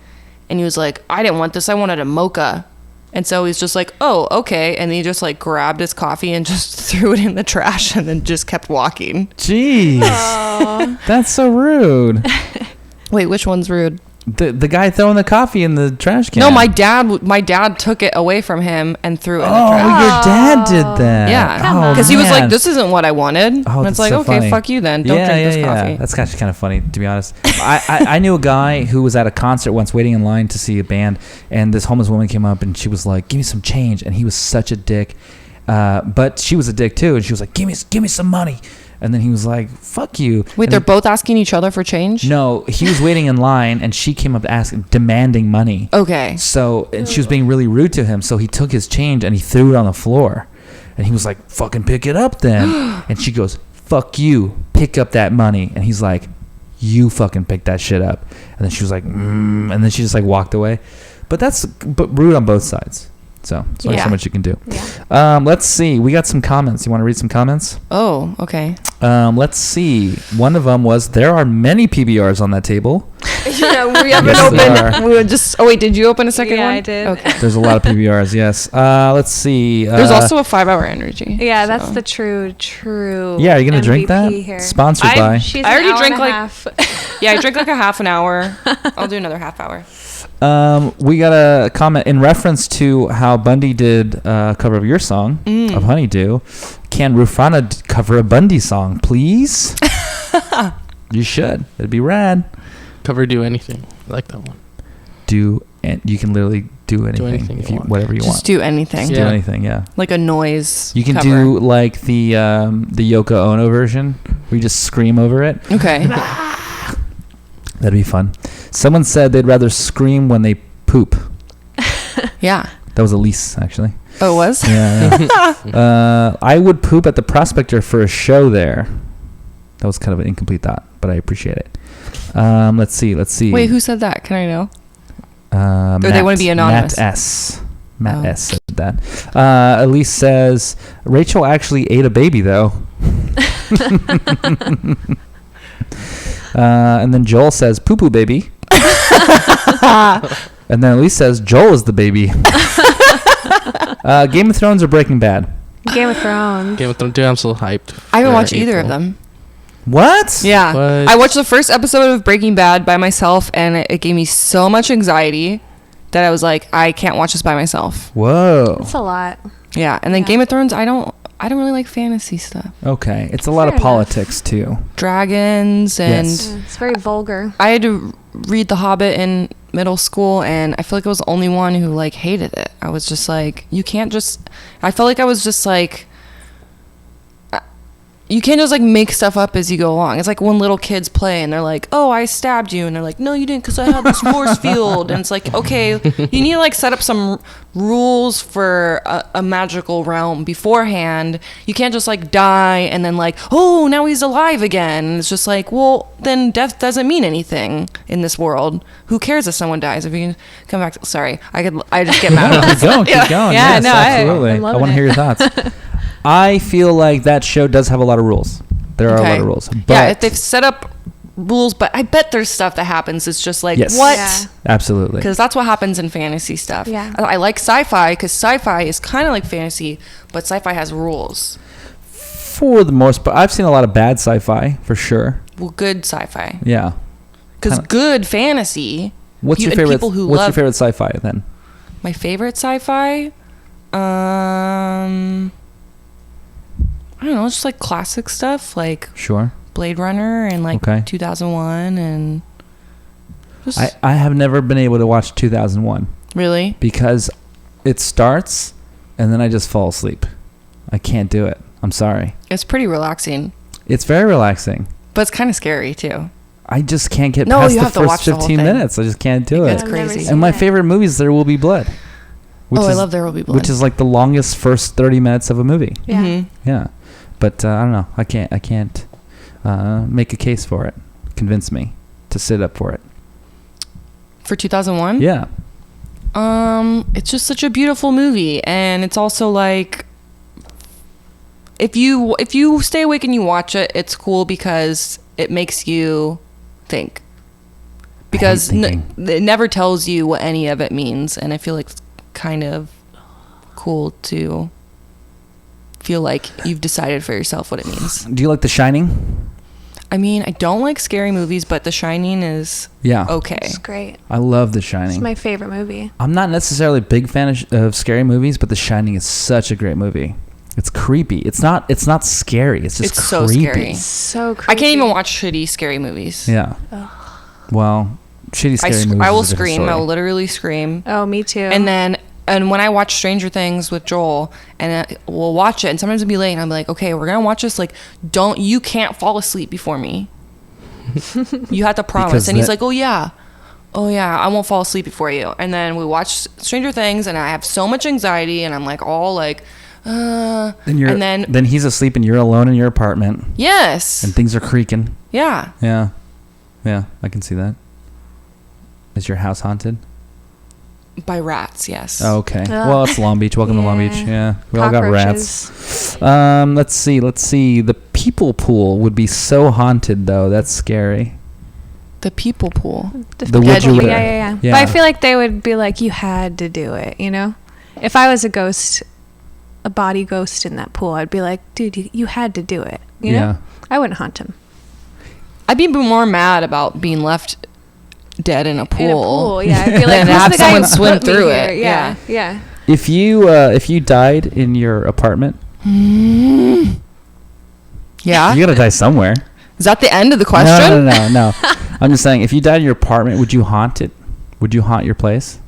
Speaker 4: and he was like, I didn't want this, I wanted a mocha. And so he's just like, oh, okay. And he just like grabbed his coffee and just threw it in the trash and then just kept walking.
Speaker 1: Jeez. That's so rude.
Speaker 4: Wait, which one's rude?
Speaker 1: The guy throwing the coffee in the trash can.
Speaker 4: No, my dad took it away from him and threw it in the
Speaker 1: Oh,
Speaker 4: trash.
Speaker 1: your dad did that.
Speaker 4: Yeah,
Speaker 1: Oh,
Speaker 4: because he was like,
Speaker 1: man.
Speaker 4: this isn't what I wanted.
Speaker 1: Oh,
Speaker 4: And
Speaker 1: that's
Speaker 4: it's like,
Speaker 1: so
Speaker 4: okay,
Speaker 1: funny.
Speaker 4: fuck you then. Don't drink this coffee.
Speaker 1: That's actually kind of funny, to be honest. I knew a guy who was at a concert once waiting in line to see a band, and this homeless woman came up and she was like, give me some change. And he was such a dick. But she was a dick too. And she was like, give me some money. And then he was like, fuck you.
Speaker 4: Wait,
Speaker 1: And
Speaker 4: they're both asking each other for change?
Speaker 1: No, he was waiting in line and she came up demanding money.
Speaker 4: Okay.
Speaker 1: So, and she was being really rude to him. So he took his change and he threw it on the floor. And he was like, fucking pick it up then. And she goes, fuck you, pick up that money. And he's like, you fucking pick that shit up. And then she was like, and then she just like walked away. But rude on both sides. So there's only
Speaker 4: Yeah.
Speaker 1: so much you can do.
Speaker 5: Yeah.
Speaker 1: Let's see. We got some comments. You want to read some comments?
Speaker 4: Oh, okay.
Speaker 1: Let's see. One of them was, there are many PBRs on that table.
Speaker 4: Yeah, we haven't
Speaker 1: Yes, they are.
Speaker 4: opened. We were just. Oh wait, did you open a second
Speaker 5: Yeah,
Speaker 4: one?
Speaker 5: I did.
Speaker 4: Okay.
Speaker 1: There's a lot of PBRs, yes. Let's see.
Speaker 4: There's also a 5-hour energy.
Speaker 5: Yeah,
Speaker 4: so.
Speaker 5: that's the true.
Speaker 1: Yeah, are you going to drink that?
Speaker 5: MVP here.
Speaker 1: Sponsored by.
Speaker 5: She's
Speaker 4: I already
Speaker 5: an hour
Speaker 4: drank
Speaker 5: and a
Speaker 4: like-
Speaker 5: half.
Speaker 4: Yeah, I drink like a half an hour. I'll do another half hour.
Speaker 1: We got a comment in reference to how Bundy did a cover of your song of Honeydew. Can Rufrano cover a Bundy song, please? You should. It'd be rad.
Speaker 2: Cover Do Anything. I like that one.
Speaker 1: And you can literally do anything,
Speaker 2: anything
Speaker 1: if
Speaker 2: you
Speaker 1: you
Speaker 2: want.
Speaker 1: whatever you
Speaker 4: Just
Speaker 1: want.
Speaker 4: do anything.
Speaker 1: Just
Speaker 2: Yeah.
Speaker 1: do anything, yeah.
Speaker 4: Like a noise.
Speaker 1: You can
Speaker 4: cover.
Speaker 1: do like the Yoko Ono version where you just scream over it.
Speaker 4: Okay.
Speaker 1: That'd be fun. Someone said they'd rather scream when they poop.
Speaker 4: Yeah.
Speaker 1: That was Elise, actually.
Speaker 4: Oh, it was?
Speaker 1: Yeah. I would poop at the Prospector for a show there. That was kind of an incomplete thought, but I appreciate it. Let's see.
Speaker 4: Wait, who said that? Can I know?
Speaker 1: Or
Speaker 4: they wanna be anonymous?
Speaker 1: Matt S said that. Elise says, Rachel actually ate a baby, though. And then Joel says, poo-poo baby. And then Elise says, Joel is the baby. Game of Thrones or Breaking Bad?
Speaker 5: Game of Thrones.
Speaker 2: Game of Thrones. Dude, I'm so hyped.
Speaker 4: I haven't
Speaker 2: for
Speaker 4: watched either of
Speaker 2: April.
Speaker 4: them.
Speaker 1: What?
Speaker 4: Yeah.
Speaker 2: What?
Speaker 4: I watched the first episode of Breaking Bad by myself, and it gave me so much anxiety that I was like, I can't watch this by myself.
Speaker 1: Whoa.
Speaker 5: That's a lot.
Speaker 4: Yeah. And then
Speaker 5: Yeah.
Speaker 4: Game of Thrones, I don't really like fantasy stuff.
Speaker 1: Okay. It's a lot
Speaker 5: Fair
Speaker 1: of
Speaker 5: enough.
Speaker 1: politics, too.
Speaker 4: Dragons and
Speaker 1: Yes.
Speaker 5: It's very vulgar.
Speaker 4: I had to read The Hobbit in middle school, and I feel like I was the only one who like hated it. I was just like, you can't just. I felt like I was just like, you can't just like make stuff up as you go along. It's like when little kids play and they're like, "Oh, I stabbed you," and they're like, "No, you didn't, because I had this force field." And it's like, okay, you need to like set up some rules for a magical realm beforehand. You can't just like die and then like, oh, now he's alive again. And it's just like, well, then death doesn't mean anything in this world. Who cares if someone dies? If you can come back. Sorry, I just get mad.
Speaker 1: Keep going.
Speaker 5: Yeah,
Speaker 1: Yes,
Speaker 5: no,
Speaker 1: absolutely.
Speaker 5: I'm
Speaker 1: I
Speaker 5: loving
Speaker 1: want to
Speaker 5: it.
Speaker 1: hear your thoughts. I feel like that show does have a lot of rules. There are a lot of rules. But
Speaker 4: Yeah, if they've set up rules, but I bet there's stuff that happens. It's just like,
Speaker 1: Yes.
Speaker 4: what?
Speaker 5: Yeah.
Speaker 1: Absolutely.
Speaker 4: Because that's what happens in fantasy stuff.
Speaker 5: Yeah.
Speaker 4: I like sci-fi because sci-fi is kind of like fantasy, but sci-fi has rules.
Speaker 1: For the most part, I've seen a lot of bad sci-fi, for sure.
Speaker 4: Well, good sci-fi.
Speaker 1: Yeah.
Speaker 4: Because
Speaker 1: Kinda-
Speaker 4: good fantasy.
Speaker 1: What's your
Speaker 4: and
Speaker 1: favorite?
Speaker 4: people who
Speaker 1: What's your
Speaker 4: love-
Speaker 1: favorite sci-fi then?
Speaker 4: My favorite sci-fi? I don't know, it's just like classic stuff, like
Speaker 1: Sure.
Speaker 4: Blade Runner and like
Speaker 1: Okay.
Speaker 4: 2001 and just
Speaker 1: I have never been able to watch 2001
Speaker 4: really.
Speaker 1: because it starts and then I just fall asleep. I can't do it. I'm sorry.
Speaker 4: It's pretty relaxing,
Speaker 1: It's very relaxing.
Speaker 4: but it's kind of scary too.
Speaker 1: I just can't get
Speaker 4: No,
Speaker 1: past
Speaker 4: you
Speaker 1: the
Speaker 4: have to
Speaker 1: first
Speaker 4: watch the whole
Speaker 1: 15
Speaker 4: thing.
Speaker 1: minutes. I just can't do
Speaker 4: It's
Speaker 1: it.
Speaker 5: I've never
Speaker 4: crazy.
Speaker 5: seen
Speaker 1: And my
Speaker 5: it.
Speaker 1: favorite movie is There Will Be Blood. Which
Speaker 4: I
Speaker 1: is,
Speaker 4: love There Will Be Blood.
Speaker 1: which is like the longest first 30 minutes of a movie.
Speaker 5: Yeah.
Speaker 4: Mhm.
Speaker 1: Yeah. But I don't know. I can't make a case for it. Convince me to sit up for it.
Speaker 4: For 2001?
Speaker 1: Yeah.
Speaker 4: It's just such a beautiful movie, and it's also like if you stay awake and you watch it, it's cool because it makes you think. Because
Speaker 1: thinking.
Speaker 4: it never tells you what any of it means, and I feel like it's kind of cool to feel like you've decided for yourself what it means.
Speaker 1: Do you like The Shining?
Speaker 4: I mean, I don't like scary movies, but The Shining is
Speaker 1: Yeah.
Speaker 4: okay.
Speaker 5: It's great.
Speaker 1: I love The
Speaker 5: It's
Speaker 1: Shining.
Speaker 5: my favorite movie.
Speaker 1: I'm not necessarily a big fan of scary movies, but The Shining is such a great movie. It's creepy. It's not scary. It's just
Speaker 4: It's so
Speaker 1: creepy.
Speaker 4: scary.
Speaker 5: It's so creepy.
Speaker 4: I can't even watch shitty scary movies.
Speaker 1: Yeah. Well, shitty scary movies.
Speaker 4: I will
Speaker 1: is a different
Speaker 4: scream. I
Speaker 1: story.
Speaker 4: will literally scream.
Speaker 5: Oh, me too.
Speaker 4: And when I watch Stranger Things with Joel, and we'll watch it, and sometimes it'll be late, and I'm like, okay, we're gonna watch this. Like, you can't fall asleep before me. You have to promise.
Speaker 1: Because
Speaker 4: And he's
Speaker 1: that-
Speaker 4: like, oh yeah, I won't fall asleep before you. And then we watch Stranger Things, and I have so much anxiety, and I'm like all like,
Speaker 1: Then
Speaker 4: and then
Speaker 1: then he's asleep and you're alone in your apartment
Speaker 4: yes,
Speaker 1: and things are creaking.
Speaker 4: yeah.
Speaker 1: Yeah. Yeah, I can see that. Is your house haunted?
Speaker 4: By rats, yes.
Speaker 1: Oh, okay.
Speaker 5: Ugh.
Speaker 1: Well, it's Long Beach. Welcome to Long Beach. Yeah. We all got rats. Let's see. The people pool would be so haunted though. That's scary.
Speaker 4: The people pool.
Speaker 1: The would you rather.
Speaker 5: Yeah.
Speaker 1: Yeah.
Speaker 5: But I feel like they would be like, you had to do it, you know? If I was a ghost, a body ghost in that pool, I'd be like, dude, you had to do it. You
Speaker 1: Yeah.
Speaker 5: know? I wouldn't haunt him.
Speaker 4: I'd be more mad about being left dead in a pool.
Speaker 5: In a pool, yeah. I'd be like,
Speaker 4: Than
Speaker 5: who's
Speaker 4: have
Speaker 5: the guy who
Speaker 4: someone swim
Speaker 5: put me
Speaker 4: through
Speaker 5: here?
Speaker 4: it.
Speaker 5: Yeah. Yeah.
Speaker 1: If you died in your apartment,
Speaker 4: Yeah.
Speaker 1: you gotta die somewhere.
Speaker 4: Is that the end of the question?
Speaker 1: No. I'm just saying, if you died in your apartment, would you haunt it? Would you haunt your place?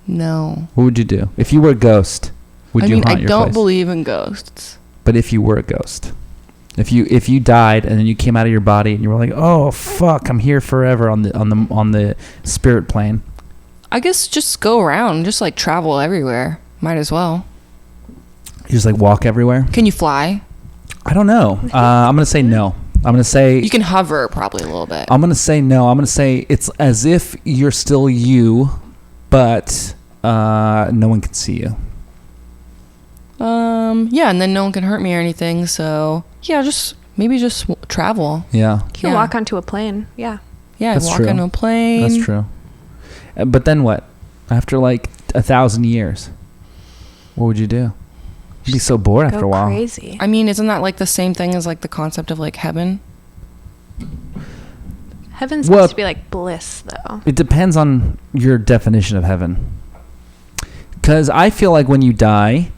Speaker 4: No.
Speaker 1: What would you do if you were a ghost? Would
Speaker 4: I
Speaker 1: you
Speaker 4: mean,
Speaker 1: haunt
Speaker 4: I
Speaker 1: your
Speaker 4: don't
Speaker 1: place?
Speaker 4: believe in ghosts.
Speaker 1: But if you were a ghost, If you died and then you came out of your body and you were like, oh fuck, I'm here forever on the spirit plane.
Speaker 4: I guess just go around, just like travel everywhere. Might as well.
Speaker 1: You just like walk everywhere.
Speaker 4: Can you fly?
Speaker 1: I don't know. I'm gonna say no. I'm gonna say
Speaker 4: You can hover probably a little bit.
Speaker 1: I'm gonna say no. I'm gonna say it's as if you're still you, but no one can see you.
Speaker 4: Yeah, and then no one can hurt me or anything. So yeah, just travel.
Speaker 1: Yeah,
Speaker 5: You can
Speaker 4: Yeah.
Speaker 5: walk onto a plane. Yeah.
Speaker 4: Yeah,
Speaker 1: That's
Speaker 4: walk
Speaker 1: true.
Speaker 4: on a plane.
Speaker 1: that's true. But then what? After like 1,000 years, what would you do? You'd be so bored after
Speaker 5: Go
Speaker 1: a while.
Speaker 5: crazy.
Speaker 4: I mean, isn't that like the same thing as like the concept of like heaven?
Speaker 5: Heaven's
Speaker 1: Well-
Speaker 5: supposed to be like bliss, though.
Speaker 1: It depends on your definition of heaven. Because I feel like when you die,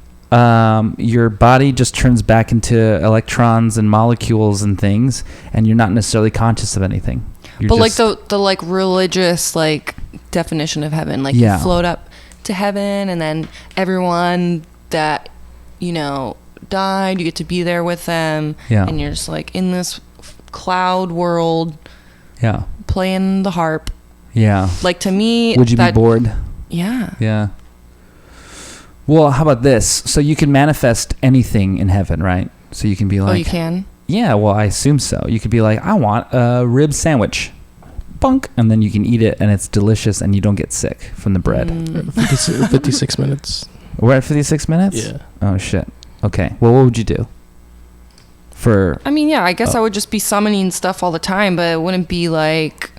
Speaker 1: your body just turns back into electrons and molecules and things, and you're not necessarily conscious of anything. You're
Speaker 4: But like
Speaker 1: just-
Speaker 4: the like religious like definition of heaven, like
Speaker 1: Yeah.
Speaker 4: you float up to heaven, and then everyone that died, you get to be there with them,
Speaker 1: Yeah.
Speaker 4: and you're just like in this cloud world
Speaker 1: yeah,
Speaker 4: playing the harp.
Speaker 1: yeah.
Speaker 4: Like to me,
Speaker 1: Would you be bored?
Speaker 4: Yeah.
Speaker 1: Yeah. Well, how about this? So you can manifest anything in heaven, right? So you can be like,
Speaker 4: Oh, you can.
Speaker 1: yeah, well, I assume so. You could be like, I want a rib sandwich. Bunk. And then you can eat it, and it's delicious, and you don't get sick from the bread.
Speaker 2: 56 minutes.
Speaker 1: We're at 56 minutes?
Speaker 2: Yeah.
Speaker 1: Oh, shit. Okay. Well, what would you do?
Speaker 4: I mean, yeah, I guess I would just be summoning stuff all the time, but it wouldn't be like,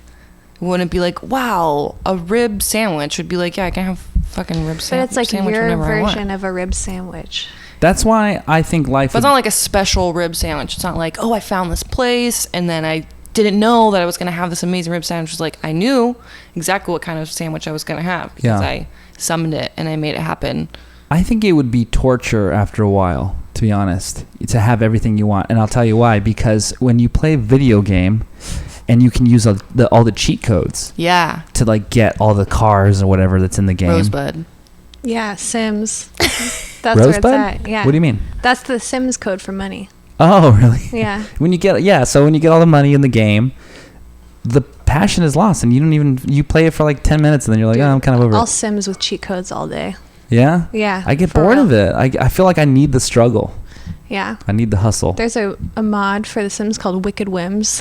Speaker 4: wow, a rib sandwich. Would be like, yeah, I can have fucking rib
Speaker 5: But
Speaker 4: sandwich.
Speaker 5: it's like
Speaker 4: sandwich
Speaker 5: your
Speaker 4: whenever I want.
Speaker 5: version of a rib sandwich.
Speaker 1: That's why I think life
Speaker 4: But it's not like a special rib sandwich. It's not like, oh, I found this place and then I didn't know that I was going to have this amazing rib sandwich. It's like I knew exactly what kind of sandwich I was going to have because
Speaker 1: Yeah.
Speaker 4: I summoned it and I made it happen.
Speaker 1: I think it would be torture after a while, to be honest, to have everything you want. And I'll tell you why. Because when you play a video game and you can use all the cheat codes
Speaker 4: Yeah.
Speaker 1: to like get all the cars or whatever that's in the game.
Speaker 4: Rosebud.
Speaker 5: Yeah, Sims. That's where it's
Speaker 1: Rosebud?
Speaker 5: at. Yeah.
Speaker 1: What do you mean?
Speaker 5: That's the Sims code for money.
Speaker 1: Oh, really?
Speaker 5: Yeah.
Speaker 1: So when you get all the money in the game, the passion is lost, and you play it for like 10 minutes, and then you're like,
Speaker 5: Dude,
Speaker 1: oh, I'm kind of over
Speaker 5: I'll
Speaker 1: it.
Speaker 5: Sims with cheat codes all day.
Speaker 1: Yeah?
Speaker 5: Yeah.
Speaker 1: I get
Speaker 5: for
Speaker 1: bored
Speaker 5: real.
Speaker 1: of it. I feel like I need the struggle.
Speaker 5: Yeah.
Speaker 1: I need the hustle.
Speaker 5: There's a mod for The Sims called Wicked Whims.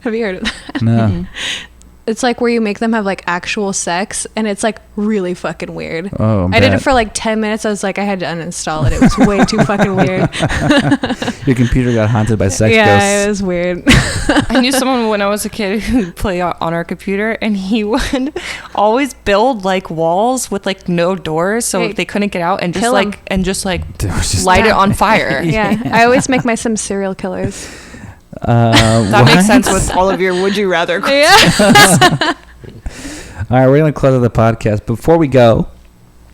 Speaker 5: Have you heard of that?
Speaker 1: No.
Speaker 5: It's like where you make them have like actual sex, and it's like really fucking weird.
Speaker 1: Oh,
Speaker 5: I did it
Speaker 1: bet.
Speaker 5: for like 10 minutes. I was like, I had to uninstall it. It was way too fucking weird.
Speaker 1: Your computer got haunted by sex
Speaker 5: Yeah,
Speaker 1: ghosts.
Speaker 5: it was weird.
Speaker 4: I knew someone when I was a kid who would play on our computer, and he would always build like walls with like no doors, so
Speaker 5: Hey,
Speaker 4: they couldn't get out, and
Speaker 5: kill 'em.
Speaker 1: There was just-
Speaker 4: light it on fire.
Speaker 5: Yeah. I always make my Sims serial killers.
Speaker 4: That makes
Speaker 1: what?
Speaker 4: sense with all of your would you rather.
Speaker 5: Yeah.
Speaker 1: All right, we're gonna close out the podcast. Before we go,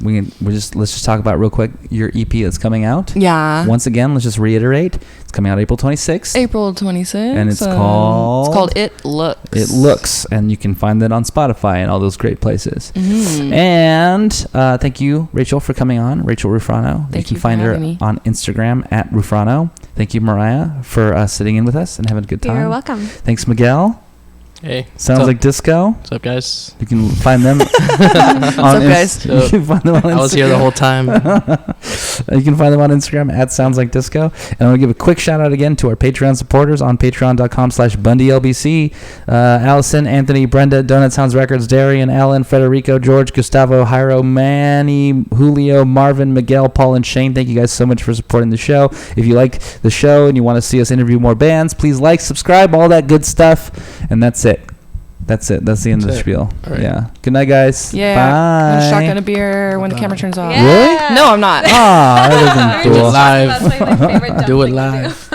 Speaker 1: let's just talk about real quick your EP that's coming out.
Speaker 4: Yeah.
Speaker 1: Once again, let's just reiterate, it's coming out April 26th.
Speaker 4: April 26th.
Speaker 1: And it's called
Speaker 4: It Looks.
Speaker 1: It Looks, and you can find that on Spotify and all those great places.
Speaker 4: Mhm.
Speaker 1: And thank you, Rachel, for coming on. Rachel Rufrano.
Speaker 4: Thank
Speaker 1: you
Speaker 4: you
Speaker 1: can find
Speaker 4: for
Speaker 1: her
Speaker 4: having me.
Speaker 1: on Instagram at Rufrano. Thank you, Mariah, for sitting in with us and having a good time.
Speaker 5: You're welcome.
Speaker 1: Thanks, Miguel.
Speaker 2: Hey.
Speaker 1: Sounds
Speaker 2: what's up?
Speaker 1: like disco.
Speaker 2: What's up, guys?
Speaker 1: You can find them on
Speaker 4: up, guys?
Speaker 1: You can find them on Instagram.
Speaker 2: I was here the whole time.
Speaker 1: You can find them on Instagram at Sounds Like Disco. And I want to give a quick shout out again to our Patreon supporters on patreon.com/BundyLBC. Allison, Anthony, Brenda, Donut Sounds Records, Darian, Alan, Federico, George, Gustavo, Jairo, Manny, Julio, Marvin, Miguel, Paul, and Shane. Thank you guys so much for supporting the show. If you like the show and you want to see us interview more bands, please like, subscribe, all that good stuff. And that's it. That's it. That's the end of the
Speaker 2: That's it.
Speaker 1: spiel.
Speaker 2: All right.
Speaker 1: Yeah. Good night, guys.
Speaker 4: Yeah.
Speaker 1: Bye.
Speaker 4: I'm gonna shotgun a beer when the camera turns off.
Speaker 5: Yeah.
Speaker 1: Really?
Speaker 4: No, I'm not.
Speaker 1: Ah, that would have been
Speaker 2: Do it
Speaker 1: cool.
Speaker 2: live.
Speaker 5: That's like my favorite dumb
Speaker 2: Do it
Speaker 5: thing to
Speaker 2: live.